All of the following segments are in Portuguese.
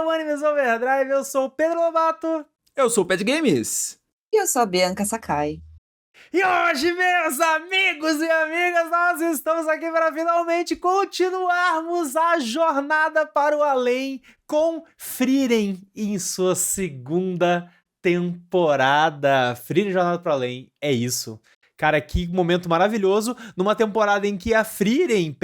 ao Animes Overdrive, eu sou o Pedro Lobato. Eu sou o Pet Games. E eu sou a Bianca Sakai. E hoje, meus amigos e amigas, nós estamos aqui para finalmente continuarmos a jornada para o além com Frieren em sua segunda temporada. Frieren Jornada para o Além, é isso. Cara, que momento maravilhoso numa temporada em que a Frieren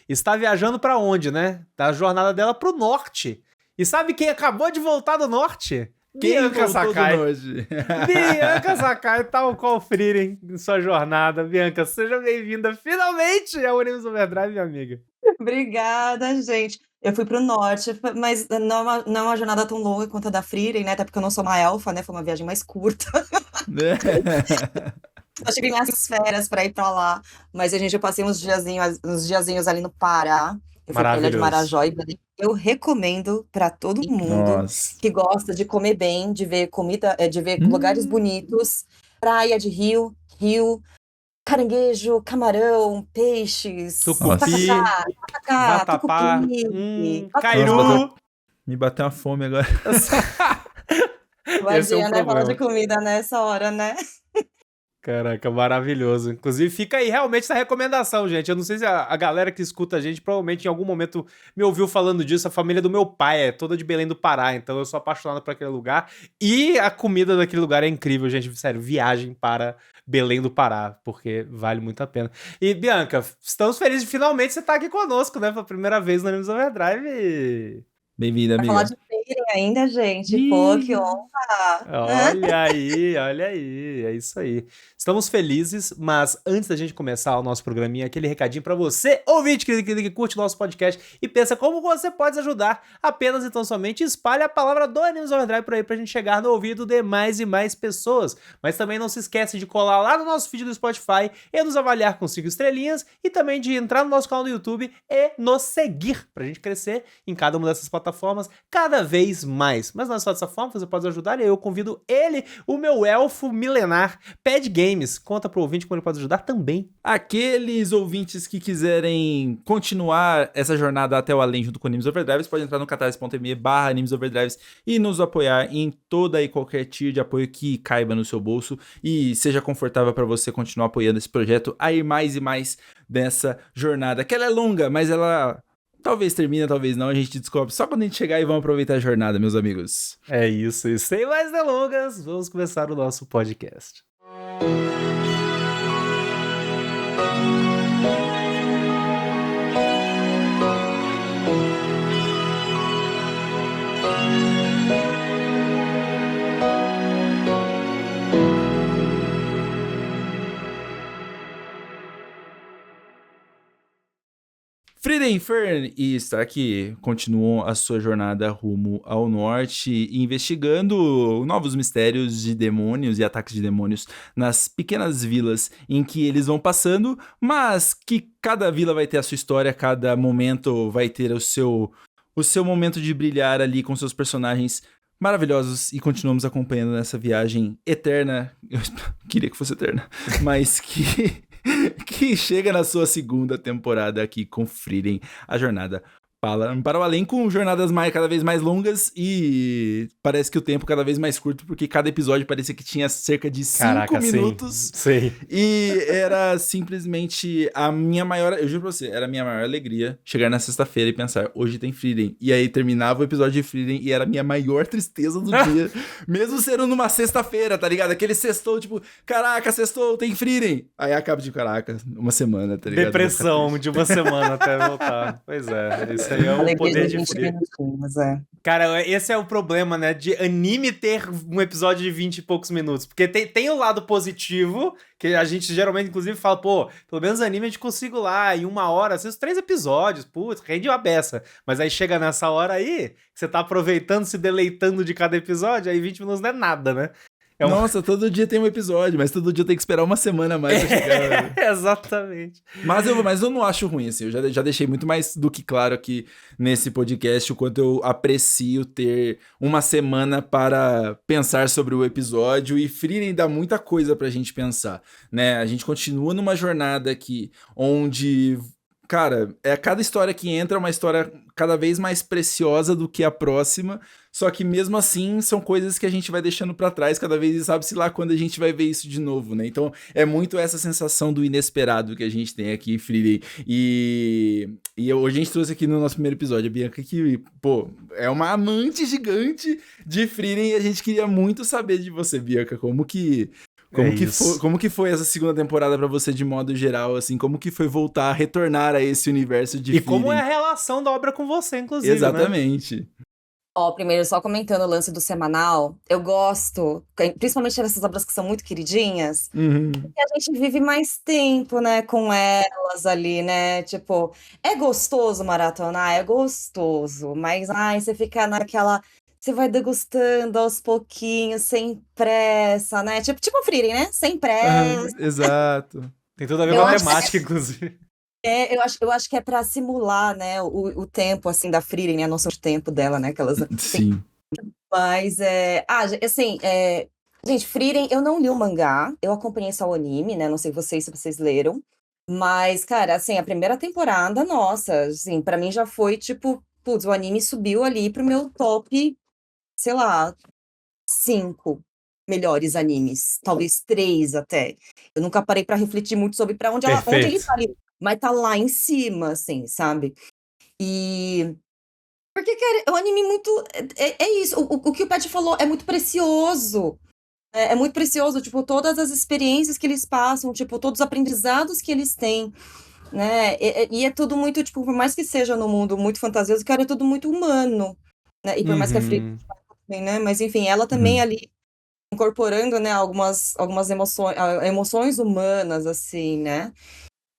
está viajando para onde, né? Da jornada dela pro norte. E sabe quem acabou de voltar do norte? Bianca Sakai. Bianca Sakai, tal qual Frieren em sua jornada. Bianca, seja bem-vinda finalmente ao Animes Overdrive, minha amiga. Obrigada, gente. Eu fui pro norte, mas não é uma jornada tão longa quanto a da Frieren, né? Até porque eu não sou uma elfa, né? Foi uma viagem mais curta. Eu tive minhas férias pra ir pra lá. Mas eu passei uns diazinhos ali no Pará. Eu fui pra Ilha de Marajó e Belém. Eu recomendo pra todo mundo que gosta de comer bem, de ver comida, de ver lugares bonitos, praia de rio, caranguejo, camarão, peixes, tucupi, vatapá, cairu. Nossa, me bateu uma fome agora. Imagina, né? Falar de comida nessa hora, né? Caraca, maravilhoso. Inclusive, fica aí realmente essa recomendação, gente. Eu não sei se a galera que escuta a gente provavelmente em algum momento me ouviu falando disso. A família do meu pai é toda de Belém do Pará, então eu sou apaixonado por aquele lugar. E a comida daquele lugar é incrível, gente. Sério, viagem para Belém do Pará, porque vale muito a pena. E, Bianca, estamos felizes de finalmente você estar aqui conosco, né? Pela primeira vez no Animes Overdrive. Bem-vinda, amiga. Pra falar de Frieren ainda, gente. Pô, que honra! Olha aí, é isso aí. Estamos felizes, mas antes da gente começar o nosso programinha, aquele recadinho pra você, ouvinte que curte o nosso podcast e pensa como você pode ajudar. Apenas então somente espalhe a palavra do Animes Overdrive por aí pra gente chegar no ouvido de mais e mais pessoas. Mas também não se esquece de colar lá no nosso feed do Spotify e nos avaliar com 5 estrelinhas e também de entrar no nosso canal do YouTube e nos seguir pra gente crescer em cada uma dessas plataformas cada vez mais. Mas não é só dessa forma, você pode ajudar e eu convido ele, o meu elfo milenar, Pad Games. Conta pro ouvinte como ele pode ajudar também. Aqueles ouvintes que quiserem continuar essa jornada até o além junto com o Animes Overdrives, pode entrar no catarse.me/Animes Overdrives e nos apoiar em toda e qualquer tier de apoio que caiba no seu bolso e seja confortável para você continuar apoiando esse projeto a ir mais e mais dessa jornada, que ela é longa, mas ela talvez termine, talvez não, a gente descobre só quando a gente chegar e vamos aproveitar a jornada, meus amigos. É isso, e sem mais delongas, vamos começar o nosso podcast. Frieren Fern e Stark continuam a sua jornada rumo ao norte, investigando novos mistérios de demônios e ataques de demônios nas pequenas vilas em que eles vão passando, mas que cada vila vai ter a sua história, cada momento vai ter o seu momento de brilhar ali com seus personagens maravilhosos e continuamos acompanhando nessa viagem eterna, eu queria que fosse eterna, mas que chega na sua segunda temporada aqui com Frieren, a jornada para o além, com jornadas cada vez mais longas e parece que o tempo cada vez mais curto, porque cada episódio parecia que tinha cerca de 5 minutos. Sim. E era simplesmente a minha maior, eu juro pra você, era a minha maior alegria chegar na sexta-feira e pensar, hoje tem Frieren. E aí terminava o episódio de Frieren e era a minha maior tristeza do dia, mesmo sendo numa sexta-feira, tá ligado? Aquele sextou, tipo, caraca, sextou, tem Frieren. Aí acaba de, caraca, uma semana, tá ligado? Depressão de uma semana até voltar. Pois é, isso aí é o poder de Frieren. Cara, esse é o problema, né, de anime ter um episódio de 20 e poucos minutos, porque tem o lado positivo, que a gente geralmente, inclusive, fala, pô, pelo menos anime a gente consigo lá, em 1 hora, assisto 3 episódios, putz, rende uma beça. Mas aí chega nessa hora aí, que você tá aproveitando, se deleitando de cada episódio, aí 20 minutos não é nada, né? Nossa, todo dia tem um episódio, mas todo dia tem que esperar uma semana a mais pra chegar. Exatamente. Mas eu não acho ruim, assim. Eu já deixei muito mais do que claro aqui nesse podcast o quanto eu aprecio ter uma semana para pensar sobre o episódio, e Frieren dá muita coisa pra gente pensar, né? A gente continua numa jornada aqui onde cara, cada história que entra é uma história cada vez mais preciosa do que a próxima, só que mesmo assim são coisas que a gente vai deixando pra trás cada vez e sabe-se lá quando a gente vai ver isso de novo, né? Então é muito essa sensação do inesperado que a gente tem aqui, Frieren. E hoje a gente trouxe aqui no nosso primeiro episódio a Bianca que, pô, é uma amante gigante de Frieren e a gente queria muito saber de você, Bianca, como que foi essa segunda temporada pra você de modo geral, assim, como que foi voltar, retornar a esse universo de Frieren? E como é a relação da obra com você, inclusive, Exatamente. Né? Primeiro, só comentando o lance do semanal, eu gosto, principalmente dessas obras que são muito queridinhas, porque a gente vive mais tempo, né, com elas ali, né, tipo, é gostoso maratonar, é gostoso, mas, você fica naquela... Você vai degustando aos pouquinhos, sem pressa, né? Tipo a Frieren, né? Sem pressa. Exato. Tem tudo a ver com a temática, inclusive. Eu acho que é pra simular, né, o tempo, assim, da Frieren, né? A noção de tempo dela, né? Que elas... Sim. Mas, gente, Frieren, eu não li o mangá, eu acompanhei só o anime, né? Não sei se vocês leram. Mas, cara, assim, a primeira temporada, nossa, assim, pra mim já foi, tipo... Putz, o anime subiu ali pro meu top... sei lá, 5 melhores animes, talvez 3 até. Eu nunca parei pra refletir muito sobre pra onde ele tá ali, mas tá lá em cima, assim, sabe? E... Porque, cara, é um anime muito... É isso, o que o Pat falou é muito precioso. É muito precioso, tipo, todas as experiências que eles passam, tipo, todos os aprendizados que eles têm, né? E é tudo muito, tipo, por mais que seja no mundo muito fantasioso, cara, é tudo muito humano, né? E por mais que a Frieren, né? Mas enfim, ela também ali incorporando, né, algumas emoções humanas, assim, né?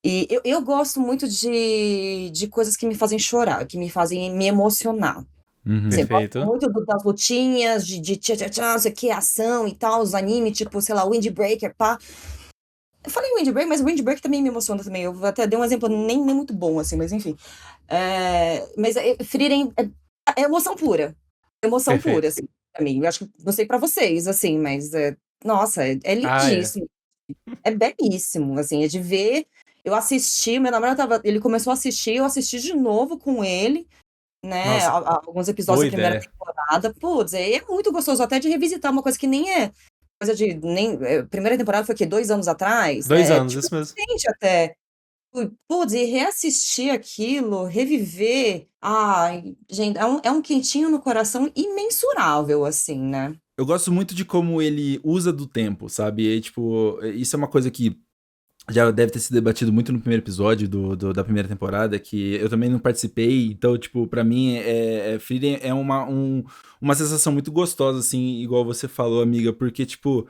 E eu gosto muito de coisas que me fazem chorar, que me fazem me emocionar. Perfeito. Gosto muito das lutinhas, de tchá, sei que, ação e tal, os animes, tipo, sei lá, Windbreaker, pá. Eu falei Windbreaker, mas o Windbreaker também me emociona também. Eu até dei um exemplo nem muito bom, assim, mas enfim. Mas Frieren é emoção pura. Emoção pura, assim, pra mim. Eu acho que, não sei pra vocês, assim, mas, nossa, é lindíssimo. É belíssimo, assim, é de ver. Eu assisti, meu namorado ele começou a assistir, eu assisti de novo com ele, né, alguns episódios da primeira temporada. Putz, é muito gostoso até de revisitar uma coisa que nem é coisa de... primeira temporada foi o quê? 2 anos atrás? 2 anos, isso mesmo. Até. Putz, e reassistir aquilo, reviver, gente, é um quentinho no coração imensurável, assim, né? Eu gosto muito de como ele usa do tempo, sabe? E, tipo, isso é uma coisa que já deve ter sido debatido muito no primeiro episódio da primeira temporada, que eu também não participei, então, tipo, pra mim, Frieren é uma sensação muito gostosa, assim, igual você falou, amiga, porque, tipo,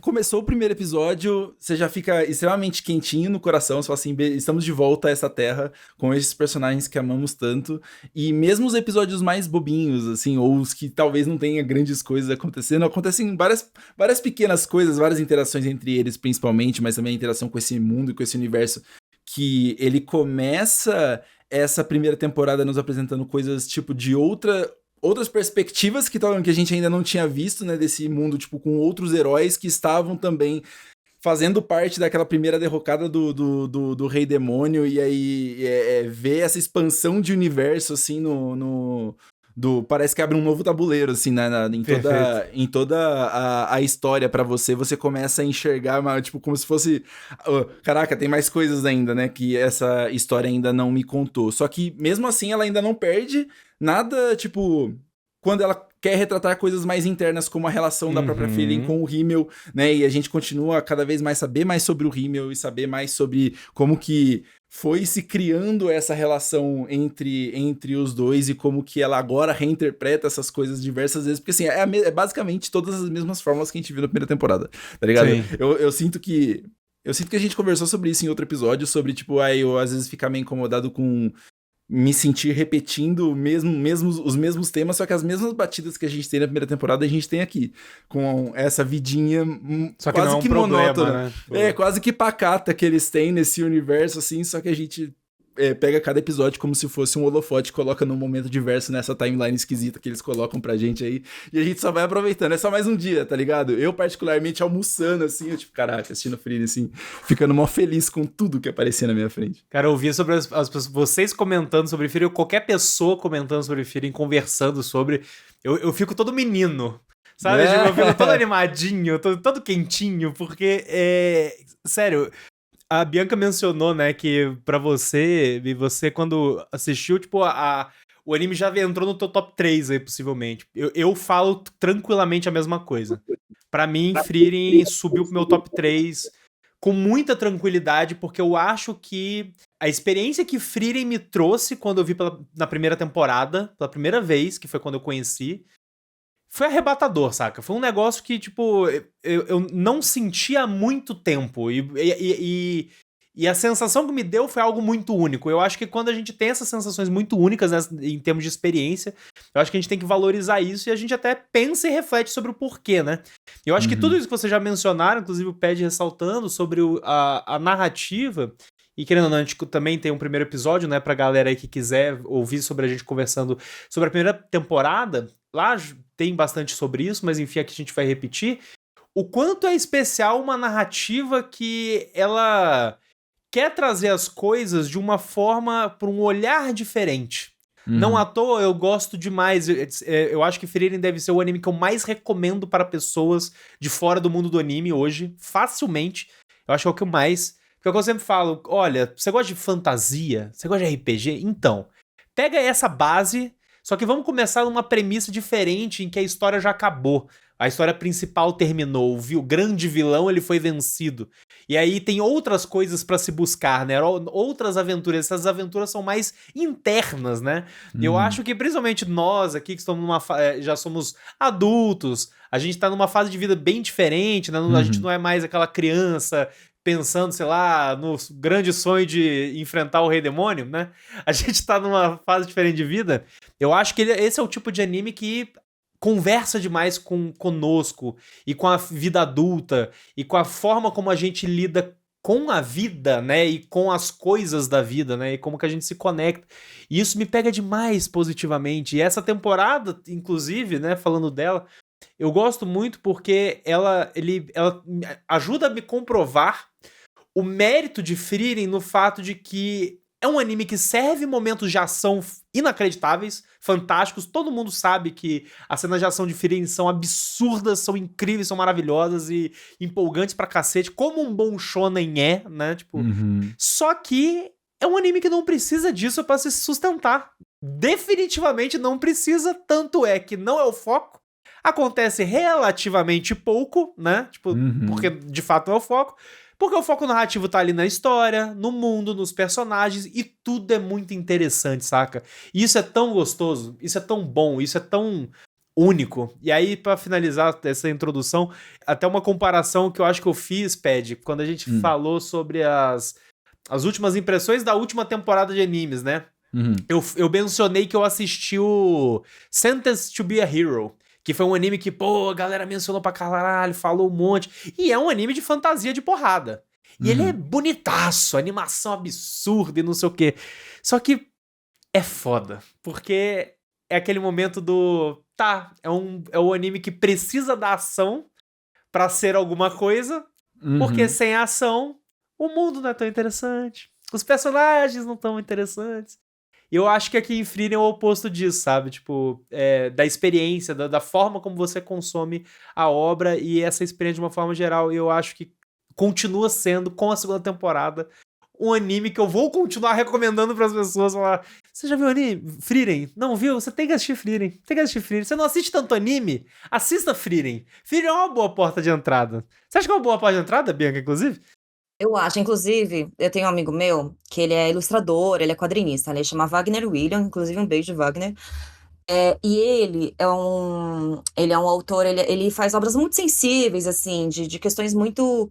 começou o primeiro episódio, você já fica extremamente quentinho no coração, você fala assim, estamos de volta a essa terra com esses personagens que amamos tanto, e mesmo os episódios mais bobinhos, assim, ou os que talvez não tenha grandes coisas acontecendo, acontecem várias pequenas coisas, várias interações entre eles, principalmente, mas também a interação com esse mundo e com esse universo, que ele começa essa primeira temporada nos apresentando coisas, tipo, de outras perspectivas que a gente ainda não tinha visto, né, desse mundo, tipo, com outros heróis que estavam também fazendo parte daquela primeira derrocada do Rei Demônio, e aí ver essa expansão de universo, assim, parece que abre um novo tabuleiro, assim, em toda a história pra você começa a enxergar, tipo, como se fosse, caraca, tem mais coisas ainda, né, que essa história ainda não me contou. Só que, mesmo assim, ela ainda não perde nada, tipo, quando ela quer retratar coisas mais internas, como a relação da própria Frieren com o Himmel, né, e a gente continua cada vez mais saber mais sobre o Himmel e saber mais sobre como que foi se criando essa relação entre os dois e como que ela agora reinterpreta essas coisas diversas vezes, porque assim, é basicamente todas as mesmas fórmulas que a gente viu na primeira temporada, tá ligado? Eu sinto que a gente conversou sobre isso em outro episódio, sobre tipo, eu às vezes ficar meio incomodado com me sentir repetindo os mesmos temas, só que as mesmas batidas que a gente tem na primeira temporada a gente tem aqui, com essa vidinha só que quase não é um que monótona, né? Quase que pacata que eles têm nesse universo, assim, só que a gente pega cada episódio como se fosse um holofote, coloca num momento diverso nessa timeline esquisita que eles colocam pra gente aí, e a gente só vai aproveitando. É só mais um dia, tá ligado? Eu, particularmente, almoçando, assim, eu tipo, caraca, assistindo Frieren, assim, ficando mó feliz com tudo que aparecia na minha frente. Cara, eu ouvia sobre vocês comentando sobre Frieren, qualquer pessoa comentando sobre Frieren, conversando sobre... Eu fico todo menino, sabe? Tipo, eu fico todo animadinho, todo quentinho, porque, sério... A Bianca mencionou, né, que pra você quando assistiu, tipo, o anime já entrou no teu top 3 aí, possivelmente. Eu falo tranquilamente a mesma coisa. Pra mim, Frieren subiu pro meu top 3 com muita tranquilidade, porque eu acho que a experiência que Frieren me trouxe quando eu vi na primeira temporada, pela primeira vez, que foi quando eu conheci, foi arrebatador, saca? Foi um negócio que, tipo, eu não senti há muito tempo. E a sensação que me deu foi algo muito único. Eu acho que quando a gente tem essas sensações muito únicas, né, em termos de experiência, eu acho que a gente tem que valorizar isso e a gente até pensa e reflete sobre o porquê, né? Eu acho que tudo isso que vocês já mencionaram, inclusive o Ped ressaltando sobre a narrativa... E querendo ou não, a gente também tem um primeiro episódio, né, pra galera aí que quiser ouvir sobre a gente conversando sobre a primeira temporada. Lá tem bastante sobre isso, mas enfim, aqui a gente vai repetir. O quanto é especial uma narrativa que ela quer trazer as coisas de uma forma, por um olhar diferente. Não à toa, eu gosto demais. Eu acho que Frieren deve ser o anime que eu mais recomendo para pessoas de fora do mundo do anime hoje, facilmente. Eu acho que é o que eu mais... Porque eu sempre falo, olha, você gosta de fantasia? Você gosta de RPG? Então, pega essa base, só que vamos começar numa premissa diferente em que a história já acabou. A história principal terminou, o grande vilão ele foi vencido. E aí tem outras coisas pra se buscar, né? Outras aventuras. Essas aventuras são mais internas, né? Eu acho que principalmente nós aqui que estamos já somos adultos, a gente tá numa fase de vida bem diferente, né? A gente não é mais aquela criança pensando, sei lá, no grande sonho de enfrentar o Rei Demônio, né? A gente tá numa fase diferente de vida. Eu acho que esse é o tipo de anime que conversa demais conosco e com a vida adulta e com a forma como a gente lida com a vida, né? E com as coisas da vida, né? E como que a gente se conecta. E isso me pega demais positivamente. E essa temporada, inclusive, né? Falando dela, eu gosto muito porque ela ajuda a me comprovar o mérito de Frieren no fato de que é um anime que serve momentos de ação inacreditáveis, fantásticos. Todo mundo sabe que as cenas de ação de Frieren são absurdas, são incríveis, são maravilhosas e empolgantes pra cacete, como um bom shonen é, né? Tipo, só que é um anime que não precisa disso pra se sustentar. Definitivamente não precisa, tanto é que não é o foco. Acontece relativamente pouco, né? Tipo, porque de fato não é o foco. Porque o foco narrativo tá ali na história, no mundo, nos personagens, e tudo é muito interessante, saca? E isso é tão gostoso, isso é tão bom, isso é tão único. E aí, pra finalizar essa introdução, até uma comparação que eu acho que eu fiz, Ped, quando a gente falou sobre as últimas impressões da última temporada de animes, né? Eu mencionei que eu assisti o Sentenced to be a Hero, que foi um anime que, pô, a galera mencionou pra caralho, falou um monte. E é um anime de fantasia de porrada. E ele é bonitaço, animação absurda e não sei o quê. Só que é foda, porque é aquele momento do... Tá, é um anime que precisa da ação pra ser alguma coisa, porque sem ação, o mundo não é tão interessante. Os personagens não tão interessantes. E eu acho que aqui em Frieren é o oposto disso, sabe? Tipo, da experiência, da forma como você consome a obra e essa experiência de uma forma geral. E eu acho que continua sendo, com a segunda temporada, um anime que eu vou continuar recomendando para as pessoas. Falar, você já viu o anime? Frieren? Não viu? Você tem que assistir Frieren. Tem que assistir Frieren. Você não assiste tanto anime? Assista Frieren. Frieren é uma boa porta de entrada. Você acha que é uma boa porta de entrada, Bianca, inclusive? Eu acho, inclusive, eu tenho um amigo meu que ele é ilustrador, ele é quadrinista, ele chama Wagner William, inclusive um beijo, Wagner. E ele é um autor, ele faz obras muito sensíveis, assim, de questões muito,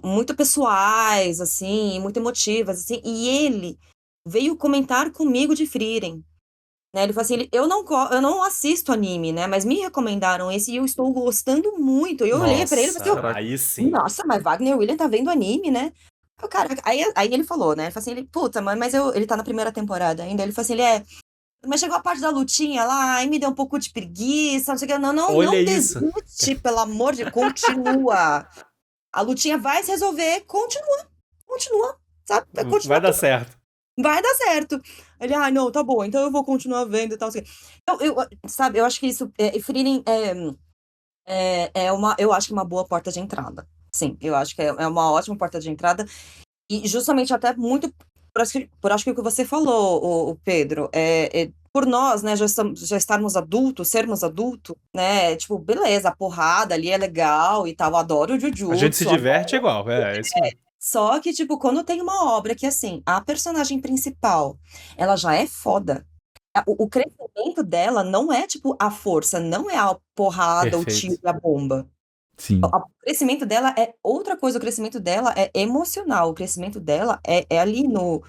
muito pessoais, assim, muito emotivas, assim, e ele veio comentar comigo de Frieren. Né, ele falou assim, eu não assisto anime, né, mas me recomendaram esse e eu estou gostando muito. Eu olhei pra ele e falei, aí sim. nossa, mas Wagner William tá vendo anime, né? Cara, aí ele falou, né? Ele falou assim, puta, mas ele tá na primeira temporada ainda. Ele falou assim, mas chegou a parte da lutinha lá, aí me deu um pouco de preguiça, não sei o que. Não desiste, pelo amor de Deus, continua. A lutinha vai se resolver, continua, sabe? Vai dar certo. Vai dar certo. Ele, não, tá bom, então eu vou continuar vendo e tal. Assim. Sabe, eu acho que isso, Frieren eu acho que é uma boa porta de entrada. Sim, eu acho que é uma ótima porta de entrada. E justamente até muito por acho que o que você falou, o Pedro, por nós, né, já estarmos adultos, sermos adultos, né, tipo, beleza, a porrada ali é legal e tal, adoro o Jujutsu. A gente se diverte igual, isso mesmo. Só que, tipo, quando tem uma obra que, assim, a personagem principal, ela já é foda, o crescimento dela não é, tipo, a força, não é a porrada, o tiro e a bomba. Sim. O crescimento dela é outra coisa, o crescimento dela é emocional, o crescimento dela é ali no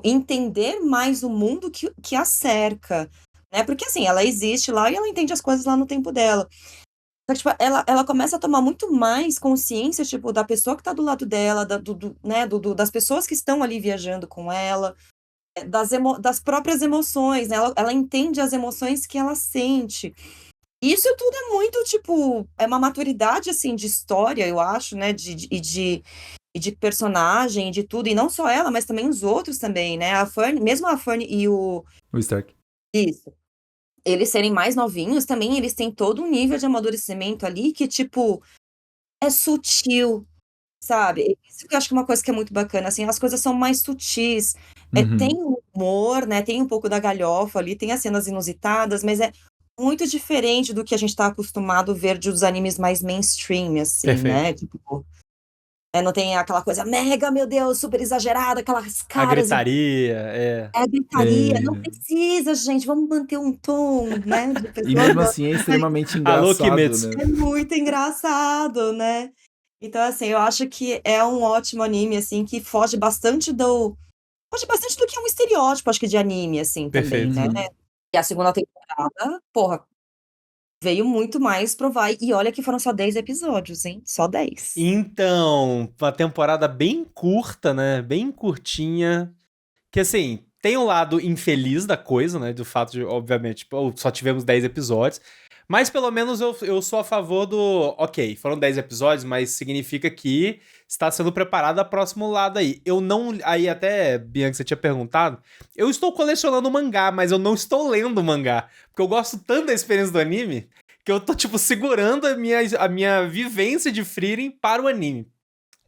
entender mais o mundo que a cerca, né? Porque, assim, ela existe lá e ela entende as coisas lá no tempo dela. Só que, tipo, ela começa a tomar muito mais consciência, tipo, da pessoa que tá do lado dela, né, das pessoas que estão ali viajando com ela, das próprias emoções, né? Ela entende as emoções que ela sente. Isso tudo é muito, tipo, é uma maturidade, assim, de história, eu acho, né, de personagem, de tudo, e não só ela, mas também os outros também, né, mesmo a Fernie e o Stark. Isso. Eles serem mais novinhos, também eles têm todo um nível de amadurecimento ali que, tipo, é sutil, sabe? Isso que eu acho que é uma coisa que é muito bacana, assim, as coisas são mais sutis. Tem humor, né, tem um pouco da galhofa ali, tem as cenas inusitadas, mas é muito diferente do que a gente tá acostumado a ver dos animes mais mainstream, assim, né? Tipo, não tem aquela coisa mega, meu Deus, super exagerada, aquelas caras. A gritaria, a gritaria, não precisa, gente, vamos manter um tom, né? E mesmo assim é extremamente engraçado, Alô, Kimetsu. né? É muito engraçado, né? Então, assim, eu acho que é um ótimo anime, assim, que foge bastante do que é um estereótipo, acho que, de anime, assim, também, né? E a segunda temporada, porra, veio muito mais provar. E olha que foram só 10 episódios, hein? Só 10. Então, uma temporada bem curta, né? Bem curtinha. Que, assim, tem um lado infeliz da coisa, né? Do fato de, obviamente, tipo, só tivemos 10 episódios. Mas, pelo menos, eu sou a favor do... Ok, foram 10 episódios, mas significa que está sendo preparado a próximo lado aí. Eu não... Aí, até, Bianca, você tinha perguntado. Eu estou colecionando mangá, mas eu não estou lendo mangá. Porque eu gosto tanto da experiência do anime que eu tô, tipo, segurando a minha vivência de Frieren para o anime.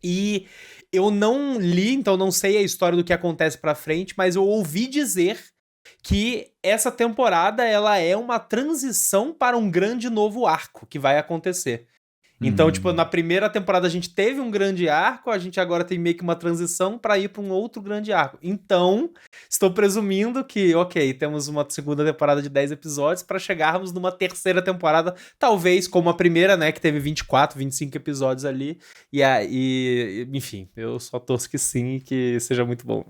E eu não li, então não sei a história do que acontece pra frente, mas eu ouvi dizer que essa temporada ela é uma transição para um grande novo arco que vai acontecer. Então, tipo, na primeira temporada a gente teve um grande arco, a gente agora tem meio que uma transição para ir para um outro grande arco. Então, estou presumindo que, ok, temos uma segunda temporada de 10 episódios para chegarmos numa terceira temporada, talvez como a primeira, né, que teve 24, 25 episódios ali. E aí, enfim, eu só torço que sim e que seja muito bom.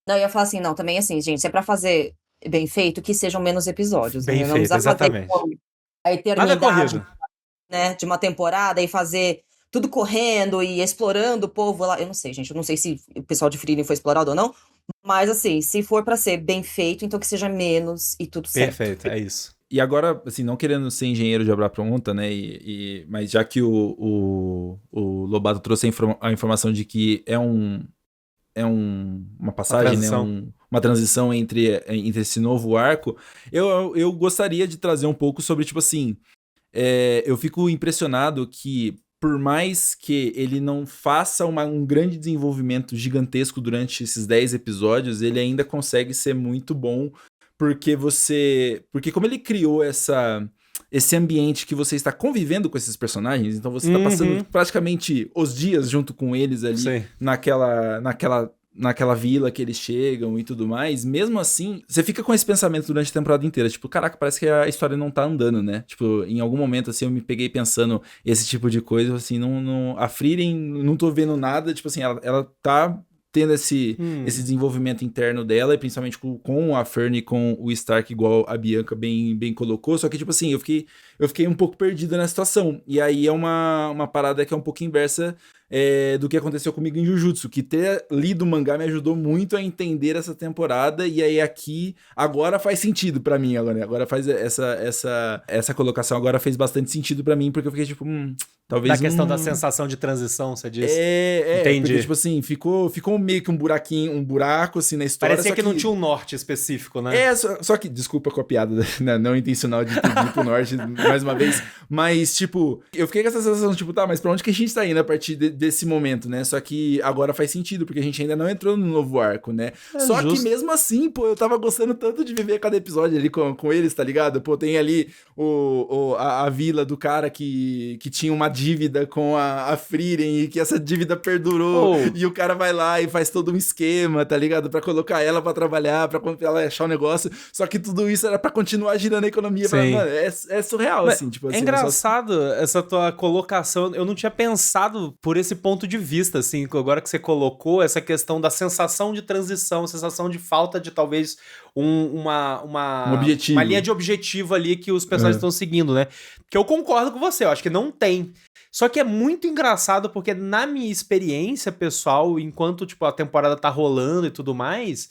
Não, eu ia falar assim, não, também assim, gente, se é pra fazer bem feito, que sejam menos episódios. Bem né? Não feito, precisa exatamente. fazer a eternidade, Nada corrido. Né, de uma temporada e fazer tudo correndo e explorando o povo lá. Eu não sei, gente, eu não sei se o pessoal de Frieren foi explorado ou não, mas assim, se for pra ser bem feito, então que seja menos e tudo certo. Perfeito, é isso. E agora, assim, não querendo ser engenheiro de obra pronta, né, mas já que o Lobato trouxe a informação de que é uma passagem, né, uma transição entre esse novo arco, eu gostaria de trazer um pouco sobre, tipo assim, eu fico impressionado que, por mais que ele não faça um grande desenvolvimento gigantesco durante esses 10 episódios, ele ainda consegue ser muito bom, porque como ele criou esse ambiente que você está convivendo com esses personagens, então você está passando praticamente os dias junto com eles ali naquela vila que eles chegam e tudo mais, mesmo assim, você fica com esse pensamento durante a temporada inteira, tipo, caraca, parece que a história não tá andando, né? Tipo, em algum momento, assim, eu me peguei pensando esse tipo de coisa, assim, a Frieren, não tô vendo nada, tipo assim, ela tá tendo esse desenvolvimento interno dela, e principalmente com a Fernie e com o Stark, igual a Bianca bem colocou, só que, tipo assim, eu fiquei um pouco perdido na situação, e aí é uma parada que é um pouco inversa do que aconteceu comigo em Jujutsu, que ter lido o mangá me ajudou muito a entender essa temporada, e aí aqui, agora faz sentido pra mim, agora faz essa colocação, agora fez bastante sentido pra mim, porque eu fiquei tipo, talvez da questão da sensação de transição, você disse? Entendi. Porque, tipo assim, ficou meio que um buraco, assim, na história. Parecia que não tinha um norte específico, né? Só que, desculpa com a piada, né, não intencional de pedir pro norte mais uma vez, mas, tipo, eu fiquei com essa sensação, tipo, tá, mas pra onde que a gente tá indo a partir desse momento, né? Só que agora faz sentido, porque a gente ainda não entrou no novo arco, né? Só justo. Que mesmo assim, pô, eu tava gostando tanto de viver cada episódio ali com eles, tá ligado? Pô, tem ali a vila do cara que tinha uma dívida com a Frieren e que essa dívida perdurou, e o cara vai lá e faz todo um esquema, tá ligado? Pra colocar ela pra trabalhar, pra ela achar o negócio, só que tudo isso era pra continuar girando a economia. Mano, é surreal, assim, tipo assim. É engraçado essa tua colocação, eu não tinha pensado por esse ponto de vista, assim, agora que você colocou essa questão da sensação de transição, sensação de falta de talvez uma linha de objetivo ali que os personagens estão seguindo, né? Que eu concordo com você, eu acho que não tem. Só que é muito engraçado porque na minha experiência pessoal, enquanto tipo a temporada tá rolando e tudo mais,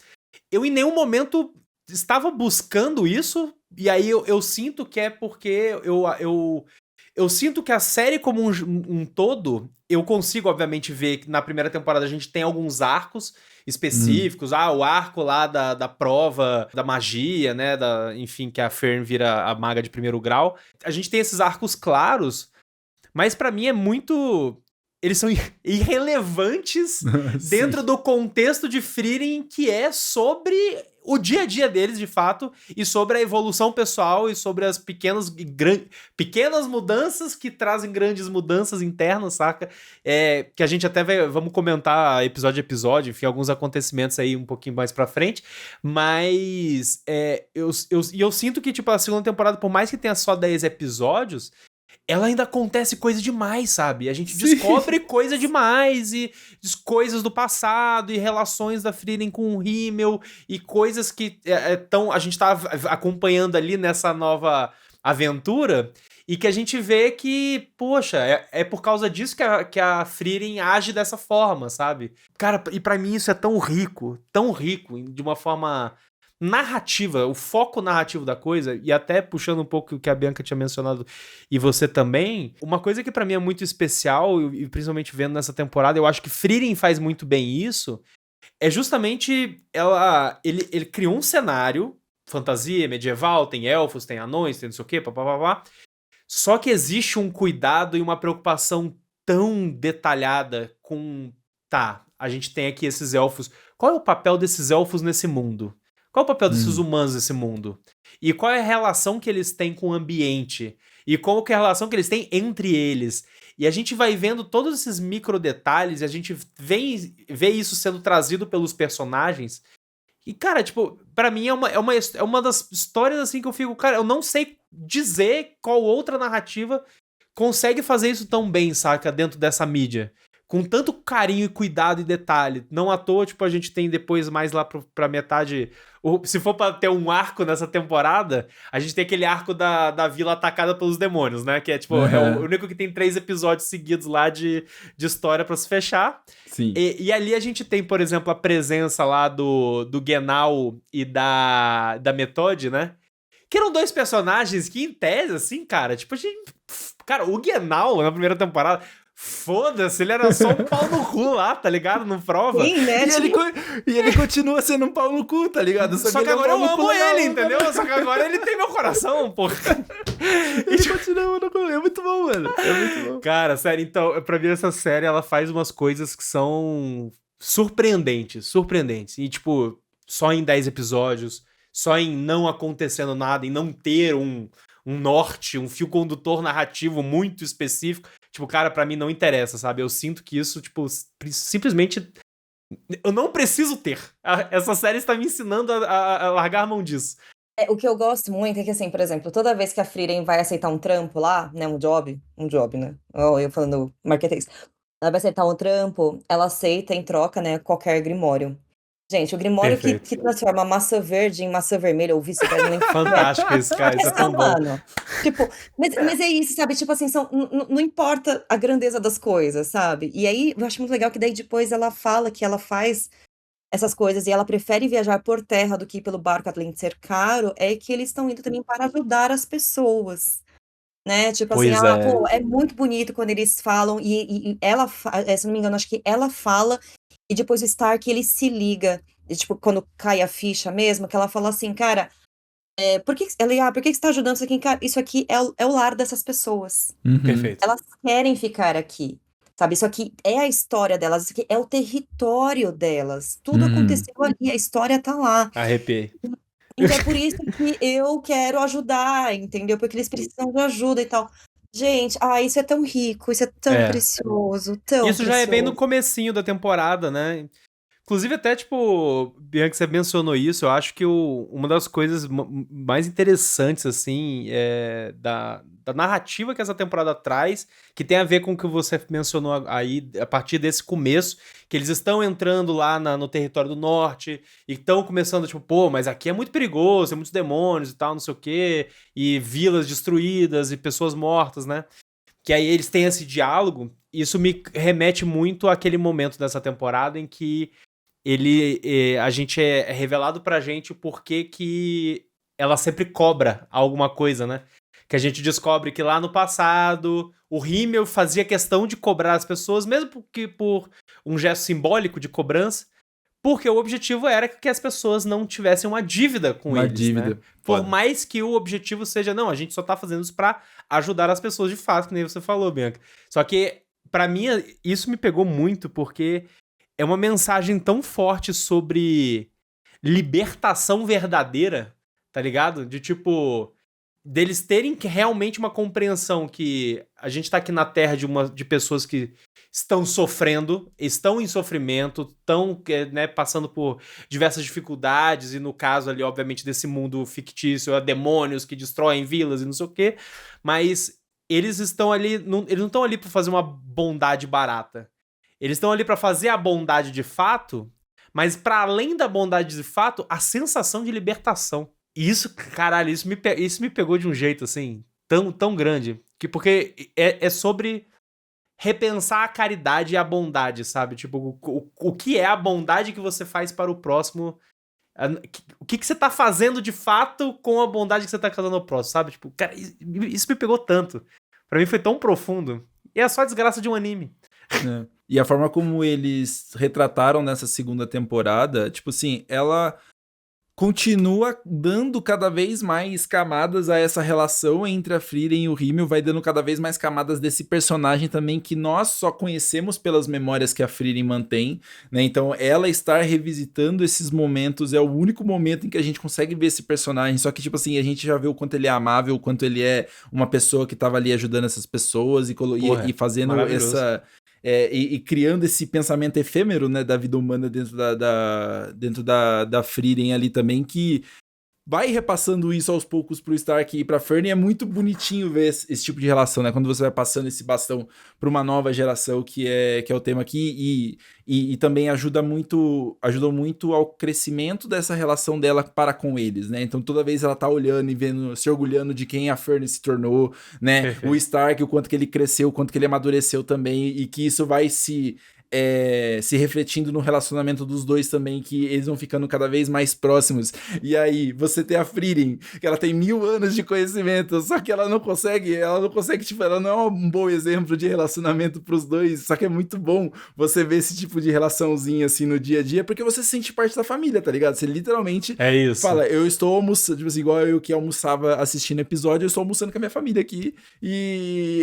eu em nenhum momento estava buscando isso, e aí eu sinto que é porque eu sinto que a série como um todo, eu consigo, obviamente, ver que na primeira temporada a gente tem alguns arcos específicos. O arco lá da prova da magia, né? Enfim, que a Fern vira a maga de primeiro grau. A gente tem esses arcos claros, mas pra mim é muito... Eles são irrelevantes dentro do contexto de Frieren, que é sobre o dia a dia deles, de fato, e sobre a evolução pessoal e sobre as pequenas mudanças que trazem grandes mudanças internas, saca? Que a gente até vamos comentar episódio a episódio, enfim, alguns acontecimentos aí um pouquinho mais pra frente, mas eu sinto que, tipo, a segunda temporada, por mais que tenha só 10 episódios, ela ainda acontece coisa demais, sabe? A gente descobre coisa demais, e coisas do passado, e relações da Frieren com o Himmel, e coisas que a gente tá acompanhando ali nessa nova aventura, e que a gente vê que, poxa, é por causa disso que a Frieren age dessa forma, sabe? Cara, e pra mim isso é tão rico, de uma forma... narrativa, o foco narrativo da coisa, e até puxando um pouco o que a Bianca tinha mencionado e você também, uma coisa que pra mim é muito especial, e principalmente vendo nessa temporada, eu acho que Frieren faz muito bem isso, é justamente ele criou um cenário, fantasia, medieval, tem elfos, tem anões, tem não sei o quê, papapá, só que existe um cuidado e uma preocupação tão detalhada com, a gente tem aqui esses elfos, qual é o papel desses elfos nesse mundo? Qual é o papel desses humanos nesse mundo? E qual é a relação que eles têm com o ambiente? E qual que é a relação que eles têm entre eles? E a gente vai vendo todos esses micro detalhes, e a gente vê isso sendo trazido pelos personagens. E, cara, tipo, pra mim é uma das histórias assim que eu fico, cara, eu não sei dizer qual outra narrativa consegue fazer isso tão bem, saca? Dentro dessa mídia. Com tanto carinho e cuidado e detalhe. Não à toa, tipo, a gente tem depois mais lá pra metade... Se for pra ter um arco nessa temporada, a gente tem aquele arco da vila atacada pelos demônios, né? Que é, tipo, é o único que tem 3 episódios seguidos lá de história pra se fechar. Sim. E ali a gente tem, por exemplo, a presença lá do Genau e da Methode, né? Que eram 2 personagens que, em tese, assim, cara, tipo, a gente... Cara, o Genau, na primeira temporada... Foda-se, ele era só um pau no cu lá, tá ligado? No prova. Sim, né? E ele continua sendo um pau no cu, tá ligado? Só que agora eu amo ele, entendeu? Só que agora ele tem meu coração, porra. Ele continua no cu. É muito bom, mano. É muito bom. Cara, sério, então, pra mim essa série, ela faz umas coisas que são surpreendentes. E, tipo, só em 10 episódios, só em não acontecendo nada, em não ter um norte, um fio condutor narrativo muito específico. Tipo, cara, pra mim não interessa, sabe? Eu sinto que isso, tipo, simplesmente... Eu não preciso ter. Essa série está me ensinando a largar a mão disso. O que eu gosto muito é que, assim, por exemplo, toda vez que a Frieren vai aceitar um trampo lá, né, um job, né? Eu falando marketês. Ela vai aceitar um trampo, ela aceita em troca, né, qualquer grimório. Gente, o Grimório que transforma maçã verde em maçã vermelha ou vice-versa. Fantástico esse cara, isso é tão bom. Tipo, mas é isso, sabe? Tipo assim, não importa a grandeza das coisas, sabe? E aí, eu acho muito legal que daí depois ela fala que ela faz essas coisas e ela prefere viajar por terra do que pelo barco, além de ser caro, é que eles estão indo também para ajudar as pessoas, né? Tipo assim, pô, é muito bonito quando eles falam e ela, se não me engano, acho que ela fala e depois o Stark, ele se liga, e, tipo, quando cai a ficha mesmo, que ela fala assim, cara, por que você tá ajudando isso aqui? Cara, isso aqui é o lar dessas pessoas. Perfeito. Elas querem ficar aqui, sabe? Isso aqui é a história delas, isso aqui é o território delas. Tudo aconteceu ali, a história tá lá. Arrepiei. Então é por isso que eu quero ajudar, entendeu? Porque eles precisam de ajuda e tal. Gente, isso é tão rico, isso é tão precioso, tão Isso precioso. já é bem no comecinho da temporada, né? Inclusive, até, tipo, Bianca, você mencionou isso, eu acho que uma das coisas mais interessantes, assim, da narrativa que essa temporada traz, que tem a ver com o que você mencionou aí, a partir desse começo, que eles estão entrando lá no território do norte, e estão começando, tipo, pô, mas aqui é muito perigoso, tem muitos demônios e tal, não sei o quê, e vilas destruídas, e pessoas mortas, né? Que aí eles têm esse diálogo, isso me remete muito àquele momento dessa temporada em que a gente é revelado pra gente o porquê que ela sempre cobra alguma coisa, né? Que a gente descobre que lá no passado o Himmel fazia questão de cobrar as pessoas, mesmo que por um gesto simbólico de cobrança, porque o objetivo era que as pessoas não tivessem uma dívida com eles, né? Por mais que o objetivo seja, não, a gente só tá fazendo isso pra ajudar as pessoas de fato, que nem você falou, Bianca. Só que, pra mim, isso me pegou muito, porque é uma mensagem tão forte sobre libertação verdadeira, tá ligado? De tipo, deles terem realmente uma compreensão que a gente tá aqui na Terra de pessoas que estão sofrendo, estão em sofrimento, estão, né, passando por diversas dificuldades, e no caso ali, obviamente, desse mundo fictício, há demônios que destroem vilas e não sei o quê, mas eles estão ali, eles não estão ali pra fazer uma bondade barata. Eles estão ali pra fazer a bondade de fato, mas pra além da bondade de fato, a sensação de libertação. E isso, caralho, isso me pegou de um jeito, assim, tão grande. Porque é sobre repensar a caridade e a bondade, sabe? Tipo, o que é a bondade que você faz para o próximo? O que você tá fazendo de fato com a bondade que você tá causando ao próximo, sabe? Tipo, cara, isso me pegou tanto. Pra mim foi tão profundo. E é só a desgraça de um anime. E a forma como eles retrataram nessa segunda temporada, tipo assim, ela continua dando cada vez mais camadas a essa relação entre a Frieren e o Himmel, vai dando cada vez mais camadas desse personagem também que nós só conhecemos pelas memórias que a Frieren mantém, né? Então ela estar revisitando esses momentos é o único momento em que a gente consegue ver esse personagem, só que tipo assim, a gente já vê o quanto ele é amável, o quanto ele é uma pessoa que tava ali ajudando essas pessoas e fazendo essa... E criando esse pensamento efêmero, né, da vida humana dentro da Frieren ali também, que vai repassando isso aos poucos pro Stark e pra Fern, e é muito bonitinho ver esse tipo de relação, né, quando você vai passando esse bastão pra uma nova geração, que é o tema aqui, e também ajudou muito ao crescimento dessa relação dela para com eles, né, então toda vez ela tá olhando e vendo, se orgulhando de quem a Fern se tornou, né, perfeito. O Stark, o quanto que ele cresceu, o quanto que ele amadureceu também, e que isso vai se refletindo no relacionamento dos dois também, que eles vão ficando cada vez mais próximos. E aí, você tem a Frieren, que ela tem 1000 anos de conhecimento, só que ela não consegue, tipo, ela não é um bom exemplo de relacionamento pros dois, só que é muito bom você ver esse tipo de relaçãozinha, assim, no dia a dia, porque você se sente parte da família, tá ligado? Você literalmente fala, eu estou almoçando, tipo assim, igual eu que almoçava assistindo episódio, eu estou almoçando com a minha família aqui, e